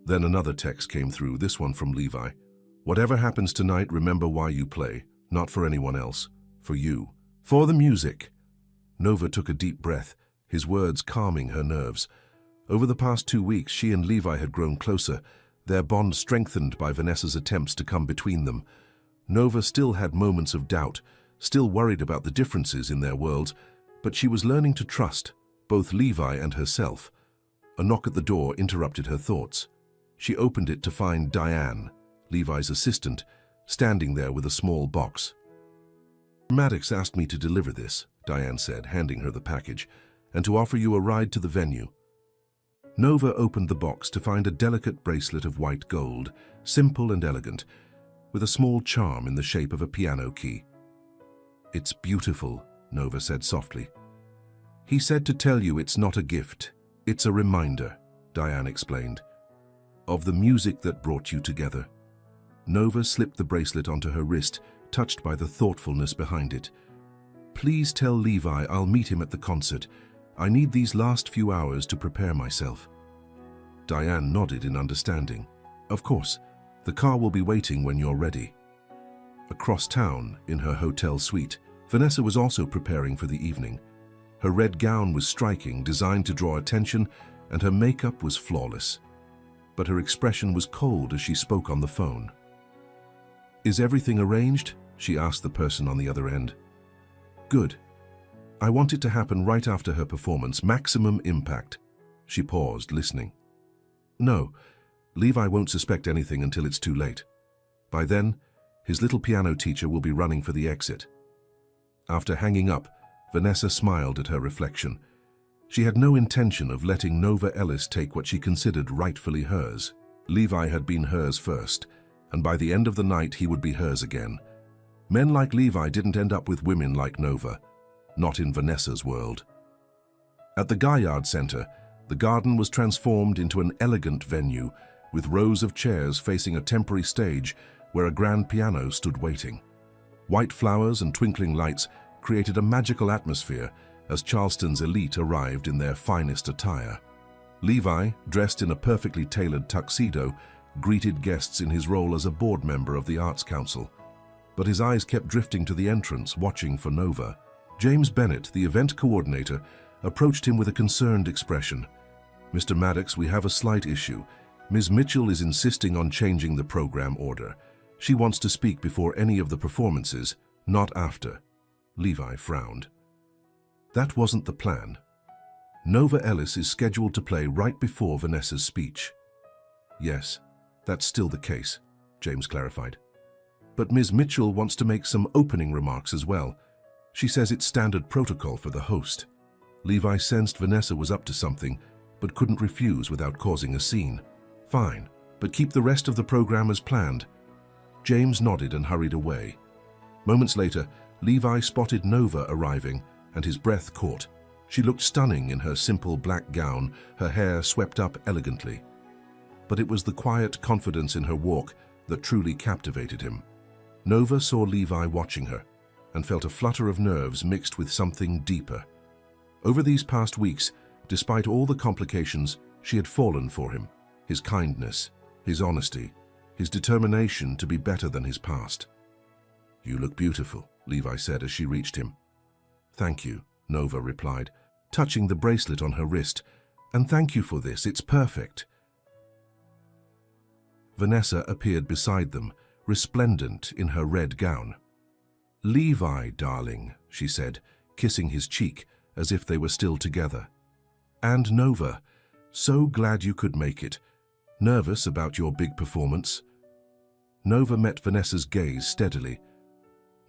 Then another text came through, this one from Levi. Whatever happens tonight, remember why you play. Not for anyone else. For you. For the music. Nova took a deep breath, his words calming her nerves. Over the past 2 weeks, she and Levi had grown closer, their bond strengthened by Vanessa's attempts to come between them. Nova still had moments of doubt, still worried about the differences in their worlds, but she was learning to trust both Levi and herself. A knock at the door interrupted her thoughts. She opened it to find Diane, Levi's assistant, standing there with a small box. Maddox asked me to deliver this, Diane said, handing her the package, and to offer you a ride to the venue. Nova opened the box to find a delicate bracelet of white gold, simple and elegant, with a small charm in the shape of a piano key. It's beautiful, Nova said softly. He said to tell you it's not a gift, it's a reminder, Diane explained, of the music that brought you together. Nova slipped the bracelet onto her wrist, touched by the thoughtfulness behind it. Please tell Levi I'll meet him at the concert. I need these last few hours to prepare myself. Diane nodded in understanding. Of course, the car will be waiting when you're ready. Across town, in her hotel suite, Vanessa was also preparing for the evening. Her red gown was striking, designed to draw attention, and her makeup was flawless. But her expression was cold as she spoke on the phone. Is everything arranged? She asked the person on the other end. Good. I want it to happen right after her performance, maximum impact. She paused, listening. No, Levi won't suspect anything until it's too late. By then, his little piano teacher will be running for the exit. After hanging up, Vanessa smiled at her reflection. She had no intention of letting Nova Ellis take what she considered rightfully hers. Levi had been hers first, and by the end of the night he would be hers again. Men like Levi didn't end up with women like Nova, not in Vanessa's world. At the Gaillard Center, the garden was transformed into an elegant venue with rows of chairs facing a temporary stage where a grand piano stood waiting. White flowers and twinkling lights created a magical atmosphere as Charleston's elite arrived in their finest attire. Levi, dressed in a perfectly tailored tuxedo, greeted guests in his role as a board member of the Arts Council. But his eyes kept drifting to the entrance, watching for Nova. James Bennett, the event coordinator, approached him with a concerned expression. Mr. Maddox, we have a slight issue. Ms. Mitchell is insisting on changing the program order. She wants to speak before any of the performances, not after. Levi frowned. That wasn't the plan. Nova Ellis is scheduled to play right before Vanessa's speech. Yes, that's still the case, James clarified. But Ms. Mitchell wants to make some opening remarks as well. She says it's standard protocol for the host. Levi sensed Vanessa was up to something, but couldn't refuse without causing a scene. Fine, but keep the rest of the program as planned. James nodded and hurried away. Moments later, Levi spotted Nova arriving, and his breath caught. She looked stunning in her simple black gown, her hair swept up elegantly. But it was the quiet confidence in her walk that truly captivated him. Nova saw Levi watching her and felt a flutter of nerves mixed with something deeper. Over these past weeks, despite all the complications, she had fallen for him. His kindness, his honesty, his determination to be better than his past. "You look beautiful," Levi said as she reached him. "Thank you," Nova replied, touching the bracelet on her wrist. "And thank you for this, it's perfect." Vanessa appeared beside them, resplendent in her red gown. "Levi, darling," she said, kissing his cheek as if they were still together. "And Nova, so glad you could make it. Nervous about your big performance?" Nova met Vanessa's gaze steadily.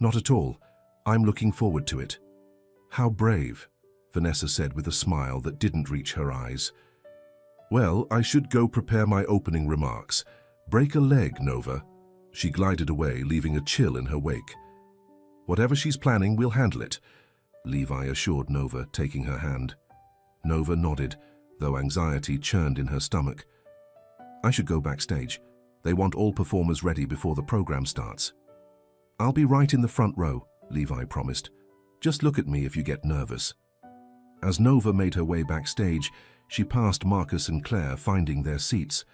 "Not at all. I'm looking forward to it." "How brave," Vanessa said with a smile that didn't reach her eyes. "Well, I should go prepare my opening remarks. Break a leg, Nova." She glided away, leaving a chill in her wake. "Whatever she's planning, we'll handle it," Levi assured Nova, taking her hand. Nova nodded, though anxiety churned in her stomach. "I should go backstage. They want all performers ready before the program starts." "I'll be right in the front row," Levi promised. "Just look at me if you get nervous." As Nova made her way backstage, she passed Marcus and Claire, finding their seats.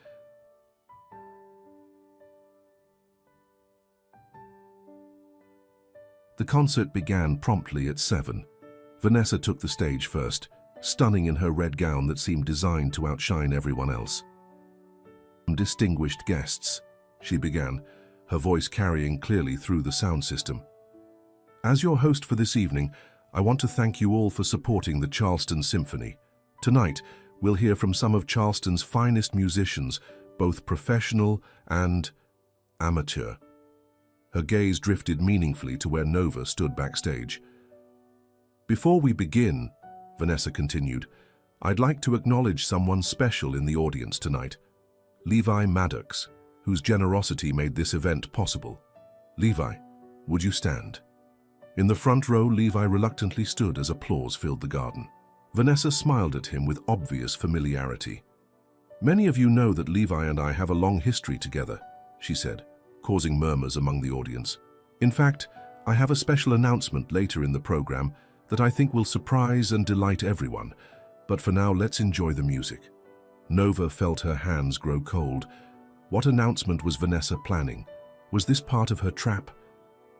The concert began promptly at 7. Vanessa took the stage first, stunning in her red gown that seemed designed to outshine everyone else. "Distinguished guests," she began, her voice carrying clearly through the sound system. "As your host for this evening, I want to thank you all for supporting the Charleston Symphony. Tonight, we'll hear from some of Charleston's finest musicians, both professional and amateur." Her gaze drifted meaningfully to where Nova stood backstage. "Before we begin," Vanessa continued, "I'd like to acknowledge someone special in the audience tonight. Levi Maddox, whose generosity made this event possible. Levi, would you stand?" In the front row, Levi reluctantly stood as applause filled the garden. Vanessa smiled at him with obvious familiarity. "Many of you know that Levi and I have a long history together," she said, causing murmurs among the audience. "In fact, I have a special announcement later in the program that I think will surprise and delight everyone. But for now, let's enjoy the music." Nova felt her hands grow cold. What announcement was Vanessa planning? Was this part of her trap?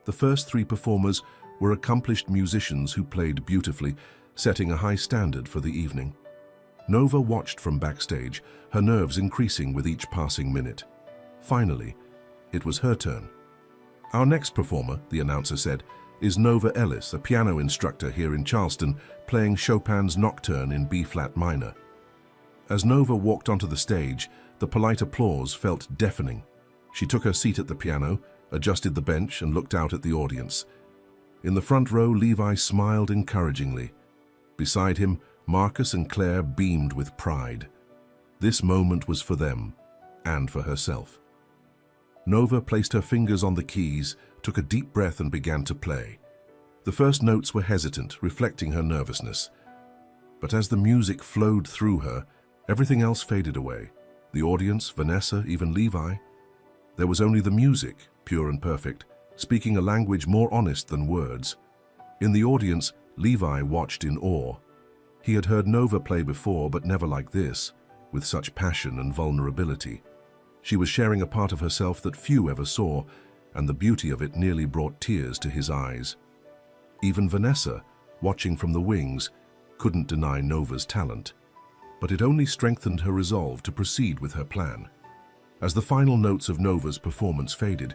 The first 3 performers were accomplished musicians who played beautifully, setting a high standard for the evening. Nova watched from backstage, her nerves increasing with each passing minute. Finally, it was her turn. "Our next performer," the announcer said, "is Nova Ellis, a piano instructor here in Charleston, playing Chopin's Nocturne in B-flat minor." As Nova walked onto the stage, the polite applause felt deafening. She took her seat at the piano, adjusted the bench, and looked out at the audience. In the front row, Levi smiled encouragingly. Beside him, Marcus and Claire beamed with pride. This moment was for them, and for herself. Nova placed her fingers on the keys, took a deep breath, and began to play. The first notes were hesitant, reflecting her nervousness. But as the music flowed through her, everything else faded away. The audience, Vanessa, even Levi. There was only the music, pure and perfect, speaking a language more honest than words. In the audience, Levi watched in awe. He had heard Nova play before, but never like this, with such passion and vulnerability. She was sharing a part of herself that few ever saw, and the beauty of it nearly brought tears to his eyes. Even Vanessa, watching from the wings, couldn't deny Nova's talent. But it only strengthened her resolve to proceed with her plan. As the final notes of Nova's performance faded,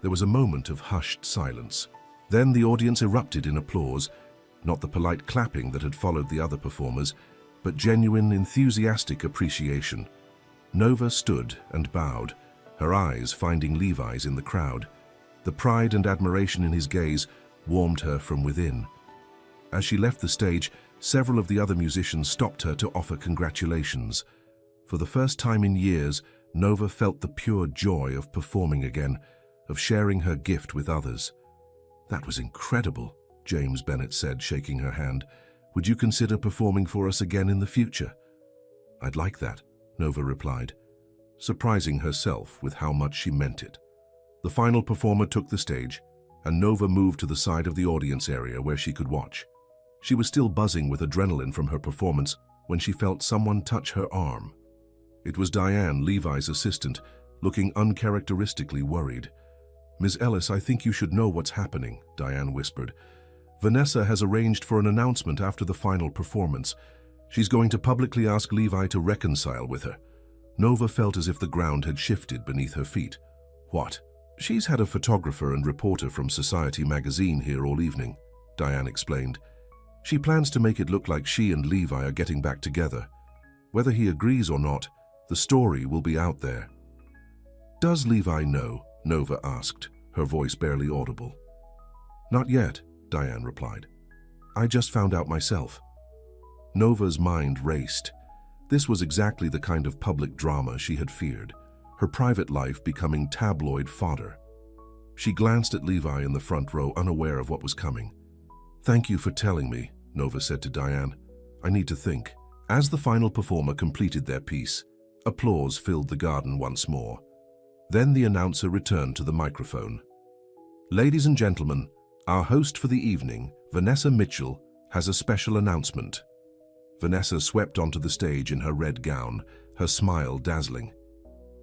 there was a moment of hushed silence. Then the audience erupted in applause, not the polite clapping that had followed the other performers, but genuine, enthusiastic appreciation. Nova stood and bowed, her eyes finding Levi's in the crowd. The pride and admiration in his gaze warmed her from within. As she left the stage, several of the other musicians stopped her to offer congratulations. For the first time in years, Nova felt the pure joy of performing again, of sharing her gift with others. "That was incredible," James Bennett said, shaking her hand. Would you consider performing for us again in the future? I'd like that, Nova replied, surprising herself with how much she meant it. The final performer took the stage, and Nova moved to the side of the audience area where she could watch. She was still buzzing with adrenaline from her performance when she felt someone touch her arm. It was Diane, Levi's assistant, looking uncharacteristically worried. "Ms. Ellis, I think you should know what's happening," Diane whispered. "Vanessa has arranged for an announcement after the final performance. She's going to publicly ask Levi to reconcile with her." Nova felt as if the ground had shifted beneath her feet. "What?" "She's had a photographer and reporter from Society magazine here all evening," Diane explained. "She plans to make it look like she and Levi are getting back together. Whether he agrees or not, the story will be out there." "Does Levi know?" Nova asked, her voice barely audible. "Not yet," Diane replied. "I just found out myself." Nova's mind raced. This was exactly the kind of public drama she had feared, her private life becoming tabloid fodder. She glanced at Levi in the front row, unaware of what was coming. "Thank you for telling me," Nova said to Diane. "I need to think." As the final performer completed their piece, applause filled the garden once more. Then the announcer returned to the microphone. "Ladies and gentlemen, our host for the evening, Vanessa Mitchell, has a special announcement." Vanessa swept onto the stage in her red gown, her smile dazzling.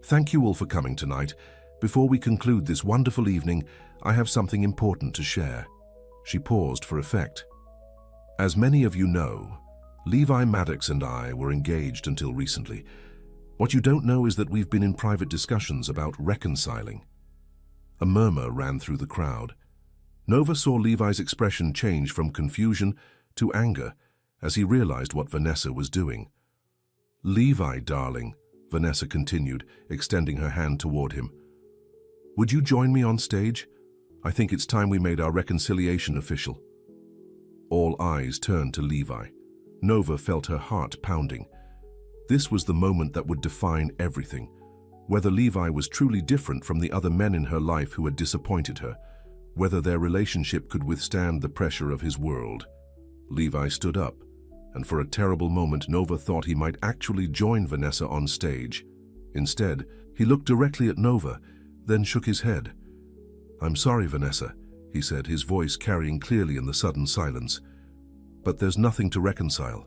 "Thank you all for coming tonight. Before we conclude this wonderful evening, I have something important to share." She paused for effect. "As many of you know, Levi Maddox and I were engaged until recently. What you don't know is that we've been in private discussions about reconciling." A murmur ran through the crowd. Nova saw Levi's expression change from confusion to anger as he realized what Vanessa was doing. "Levi, darling," Vanessa continued, extending her hand toward him. "Would you join me on stage? I think it's time we made our reconciliation official." All eyes turned to Levi. Nova felt her heart pounding. This was the moment that would define everything. Whether Levi was truly different from the other men in her life who had disappointed her, whether their relationship could withstand the pressure of his world. Levi stood up, and for a terrible moment Nova thought he might actually join Vanessa on stage. Instead, he looked directly at Nova, then shook his head. "I'm sorry, Vanessa," he said, his voice carrying clearly in the sudden silence. "But there's nothing to reconcile.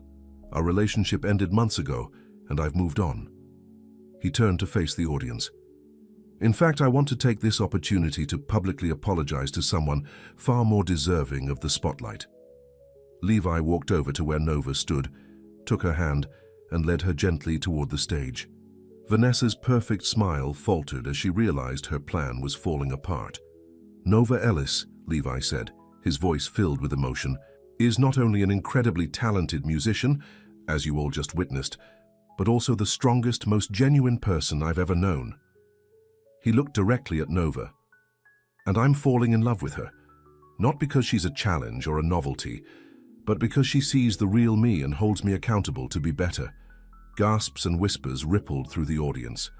Our relationship ended months ago, and I've moved on." He turned to face the audience. "In fact, I want to take this opportunity to publicly apologize to someone far more deserving of the spotlight." Levi walked over to where Nova stood, took her hand, and led her gently toward the stage. Vanessa's perfect smile faltered as she realized her plan was falling apart. "Nova Ellis," Levi said, his voice filled with emotion, "is not only an incredibly talented musician, as you all just witnessed, but also the strongest, most genuine person I've ever known." He looked directly at Nova. "And I'm falling in love with her, not because she's a challenge or a novelty, but because she sees the real me and holds me accountable to be better." Gasps and whispers rippled through the audience.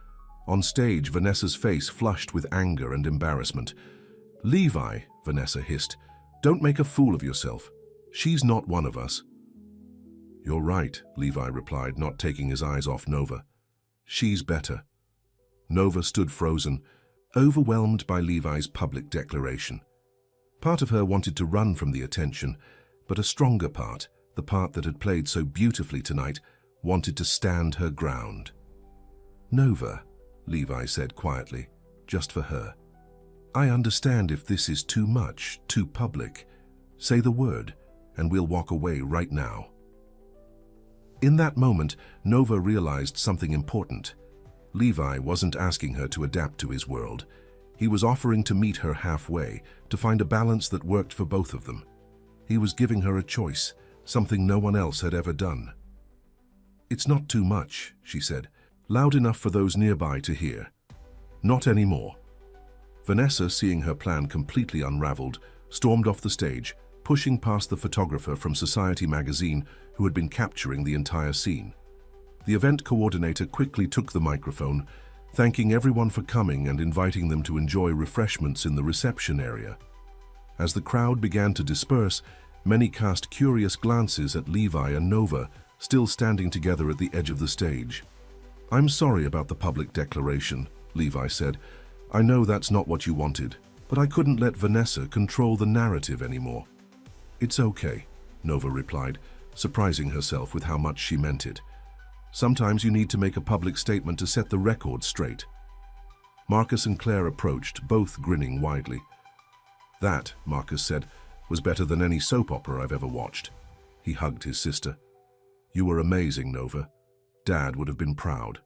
On stage, Vanessa's face flushed with anger and embarrassment. "Levi," Vanessa hissed, "don't make a fool of yourself. She's not one of us." "You're right," Levi replied, not taking his eyes off Nova. "She's better." Nova stood frozen, overwhelmed by Levi's public declaration. Part of her wanted to run from the attention, but a stronger part, the part that had played so beautifully tonight, wanted to stand her ground. "Nova," Levi said quietly, just for her, "I understand if this is too much, too public. Say the word, and we'll walk away right now." In that moment, Nova realized something important. Levi wasn't asking her to adapt to his world. He was offering to meet her halfway, to find a balance that worked for both of them. He was giving her a choice, something no one else had ever done. "It's not too much," she said, loud enough for those nearby to hear. "Not anymore." Vanessa, seeing her plan completely unraveled, stormed off the stage, pushing past the photographer from Society magazine who had been capturing the entire scene. The event coordinator quickly took the microphone, thanking everyone for coming and inviting them to enjoy refreshments in the reception area. As the crowd began to disperse, Many cast curious glances at Levi and Nova, still standing together at the edge of the stage. "I'm sorry about the public declaration," Levi said. "I know that's not what you wanted, but I couldn't let Vanessa control the narrative anymore." "It's okay," Nova replied, surprising herself with how much she meant it. "Sometimes you need to make a public statement to set the record straight." Marcus and Claire approached, both grinning widely. "That," Marcus said, "was better than any soap opera I've ever watched." He hugged his sister. "You were amazing, Nova. Dad would have been proud."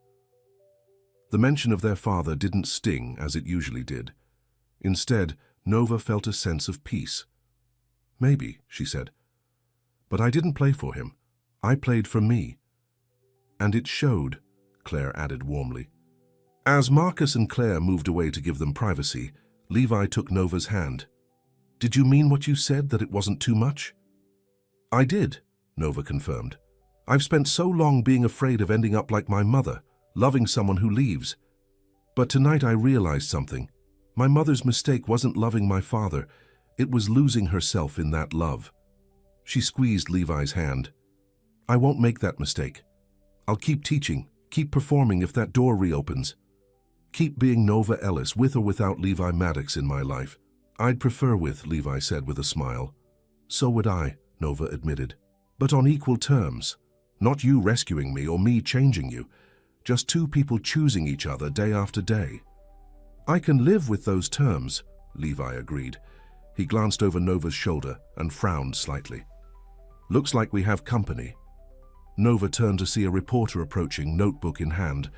The mention of their father didn't sting as it usually did. Instead, Nova felt a sense of peace. "Maybe," she said. "But I didn't play for him. I played for me." "And it showed," Claire added warmly. As Marcus and Claire moved away to give them privacy, Levi took Nova's hand. "Did you mean what you said, that it wasn't too much?" "I did," Nova confirmed. "I've spent so long being afraid of ending up like my mother, loving someone who leaves. But tonight I realized something. My mother's mistake wasn't loving my father, it was losing herself in that love." She squeezed Levi's hand. "I won't make that mistake. I'll keep teaching, keep performing if that door reopens. Keep being Nova Ellis, with or without Levi Maddox in my life." "I'd prefer with," Levi said with a smile. "So would I," Nova admitted. "But on equal terms. Not you rescuing me or me changing you. Just two people choosing each other day after day." "I can live with those terms," Levi agreed. He glanced over Nova's shoulder and frowned slightly. "Looks like we have company." Nova turned to see a reporter approaching, notebook in hand.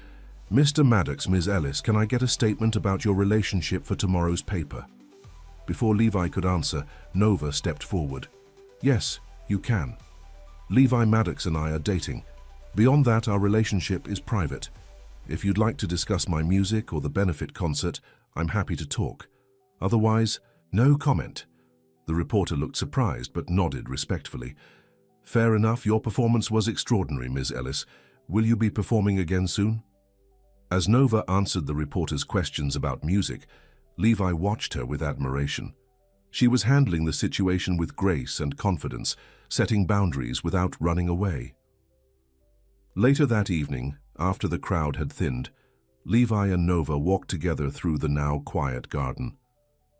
"Mr. Maddox, Ms. Ellis, can I get a statement about your relationship for tomorrow's paper?" Before Levi could answer, Nova stepped forward. "Yes, you can. Levi Maddox and I are dating. Beyond that, our relationship is private. If you'd like to discuss my music or the benefit concert, I'm happy to talk. Otherwise, no comment." The reporter looked surprised but nodded respectfully. "Fair enough, your performance was extraordinary, Ms. Ellis. Will you be performing again soon?" As Nova answered the reporter's questions about music, Levi watched her with admiration. She was handling the situation with grace and confidence, setting boundaries without running away. Later that evening, after the crowd had thinned, Levi and Nova walked together through the now quiet garden.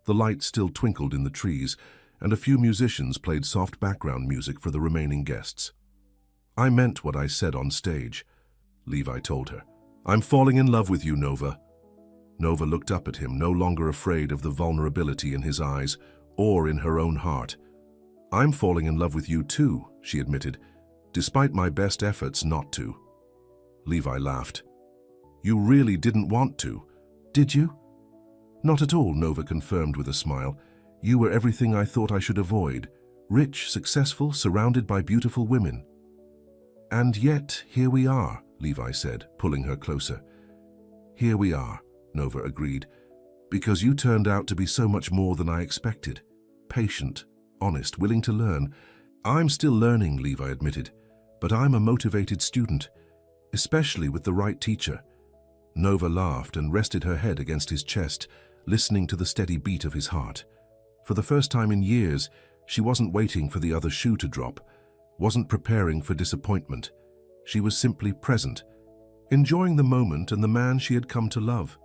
The lights still twinkled in the trees, and a few musicians played soft background music for the remaining guests. "I meant what I said on stage," Levi told her. "I'm falling in love with you, Nova." Nova looked up at him, no longer afraid of the vulnerability in his eyes or in her own heart. "I'm falling in love with you too," she admitted, despite my best efforts not to. Levi laughed. "You really didn't want to, did you?" "Not at all," Nova confirmed with a smile. "You were everything I thought I should avoid. Rich, successful, surrounded by beautiful women." "And yet, here we are," Levi said, pulling her closer. "Here we are," Nova agreed, "because you turned out to be so much more than I expected. Patient, honest, willing to learn." "I'm still learning," Levi admitted, "but I'm a motivated student, especially with the right teacher." Nova laughed and rested her head against his chest, listening to the steady beat of his heart. For the first time in years, she wasn't waiting for the other shoe to drop, wasn't preparing for disappointment. She was simply present, enjoying the moment and the man she had come to love.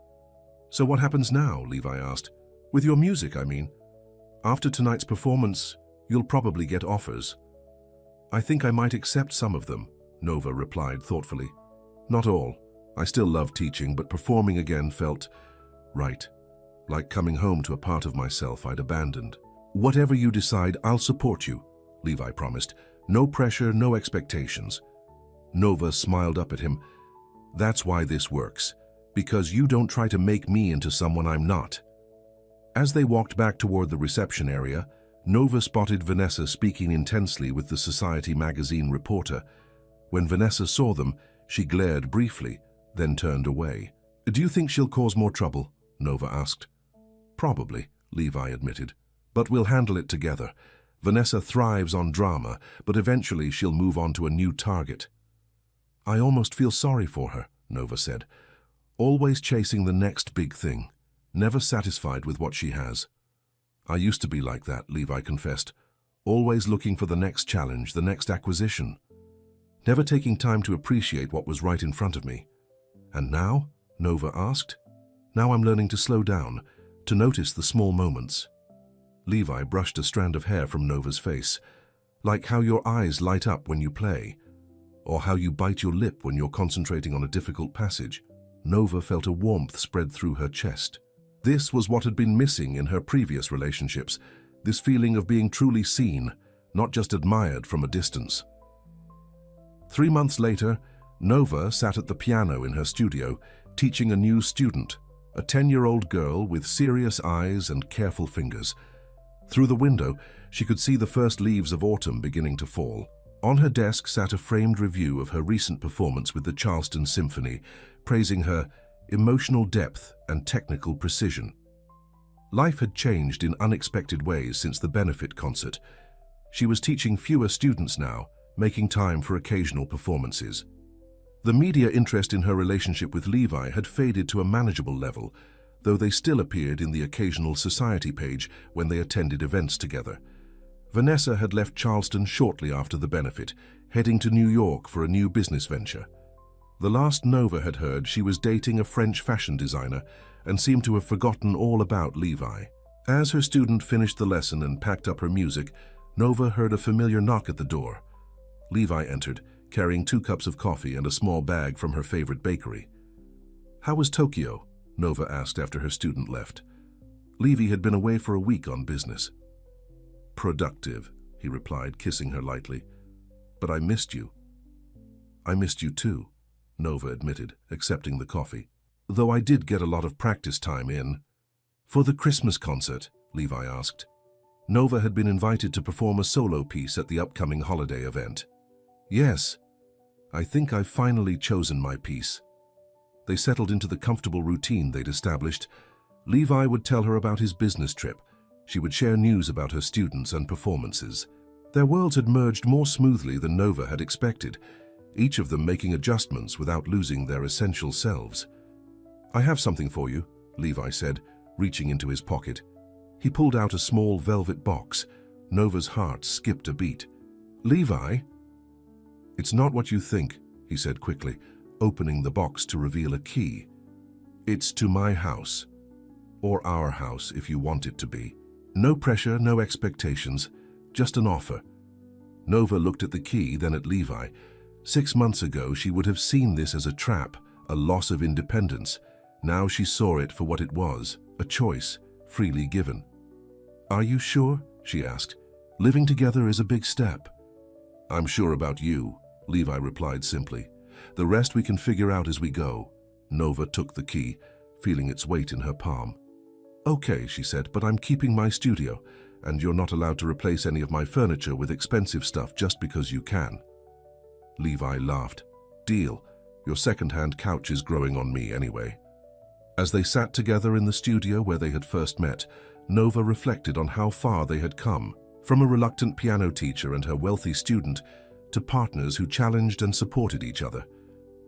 "So what happens now?" Levi asked. "With your music, I mean. After tonight's performance, you'll probably get offers." "I think I might accept some of them," Nova replied thoughtfully. "Not all. I still love teaching, but performing again felt right. Like coming home to a part of myself I'd abandoned." "Whatever you decide, I'll support you," Levi promised. "No pressure, no expectations." Nova smiled up at him. "That's why this works, because you don't try to make me into someone I'm not." As they walked back toward the reception area, Nova spotted Vanessa speaking intensely with the Society magazine reporter. When Vanessa saw them, she glared briefly, then turned away. "Do you think she'll cause more trouble?" Nova asked. "Probably," Levi admitted. "But we'll handle it together. Vanessa thrives on drama, but eventually she'll move on to a new target." "I almost feel sorry for her," Nova said. "Always chasing the next big thing, never satisfied with what she has." "I used to be like that," Levi confessed. always looking for the next challenge, the next acquisition, never taking time to appreciate what was right in front of me. And now? Nova asked. Now I'm learning to slow down, to notice the small moments. Levi brushed a strand of hair from Nova's face, like how your eyes light up when you play, or how you bite your lip when you're concentrating on a difficult passage. Nova felt a warmth spread through her chest. This was what had been missing in her previous relationships, this feeling of being truly seen, not just admired from a distance. 3 months later, Nova sat at the piano in her studio, teaching a new student, a 10-year-old girl with serious eyes and careful fingers. Through the window, she could see the first leaves of autumn beginning to fall. On her desk sat a framed review of her recent performance with the Charleston Symphony, praising her emotional depth and technical precision. Life had changed in unexpected ways since the benefit concert. She was teaching fewer students now, making time for occasional performances. The media interest in her relationship with Levi had faded to a manageable level, though they still appeared in the occasional society page when they attended events together. Vanessa had left Charleston shortly after the benefit, heading to New York for a new business venture. The last Nova had heard, she was dating a French fashion designer and seemed to have forgotten all about Levi. As her student finished the lesson and packed up her music, Nova heard a familiar knock at the door. Levi entered, carrying 2 cups of coffee and a small bag from her favorite bakery. "How was Tokyo?" Nova asked after her student left. Levi had been away for a week on business. "Productive," he replied, kissing her lightly. "But I missed you." "I missed you too," Nova admitted, accepting the coffee. "Though I did get a lot of practice time in." "For the Christmas concert?" Levi asked. Nova had been invited to perform a solo piece at the upcoming holiday event. "Yes, I think I've finally chosen my piece." They settled into the comfortable routine they'd established. Levi would tell her about his business trip. She would share news about her students and performances. Their worlds had merged more smoothly than Nova had expected, each of them making adjustments without losing their essential selves. "I have something for you," Levi said, reaching into his pocket. He pulled out a small velvet box. Nova's heart skipped a beat. "Levi?" "It's not what you think," he said quickly, opening the box to reveal a key. "It's to my house. Or our house, if you want it to be. No pressure, no expectations, just an offer." Nova looked at the key, then at Levi. 6 months ago, she would have seen this as a trap, a loss of independence. Now she saw it for what it was, a choice, freely given. "Are you sure?" she asked. "Living together is a big step." "I'm sure about you," Levi replied simply. "The rest we can figure out as we go." Nova took the key, feeling its weight in her palm. "Okay," she said, "but I'm keeping my studio, and you're not allowed to replace any of my furniture with expensive stuff just because you can." Levi laughed. "Deal. Your second-hand couch is growing on me anyway." As they sat together in the studio where they had first met, Nova reflected on how far they had come, from a reluctant piano teacher and her wealthy student to partners who challenged and supported each other.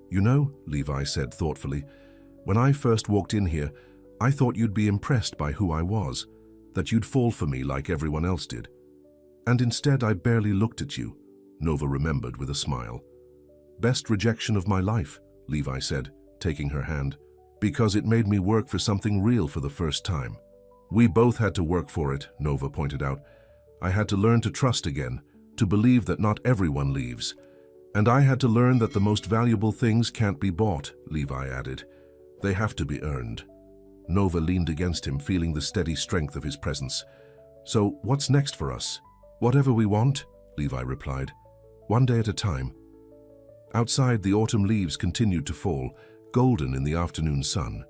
"You know," Levi said thoughtfully, "when I first walked in here, I thought you'd be impressed by who I was, that you'd fall for me like everyone else did. And instead I barely looked at you," Nova remembered with a smile. "Best rejection of my life," Levi said, taking her hand, "because it made me work for something real for the first time." "We both had to work for it," Nova pointed out. "I had to learn to trust again, to believe that not everyone leaves. And I had to learn that the most valuable things can't be bought," Levi added. "They have to be earned." Nova leaned against him, feeling the steady strength of his presence. "So, what's next for us?" "Whatever we want," Levi replied. "One day at a time." Outside, the autumn leaves continued to fall, golden in the afternoon sun.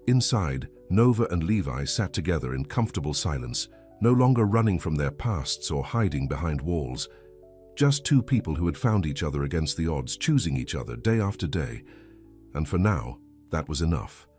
Inside, Nova and Levi sat together in comfortable silence, no longer running from their pasts or hiding behind walls. Just 2 people who had found each other against the odds, choosing each other day after day. And for now, that was enough.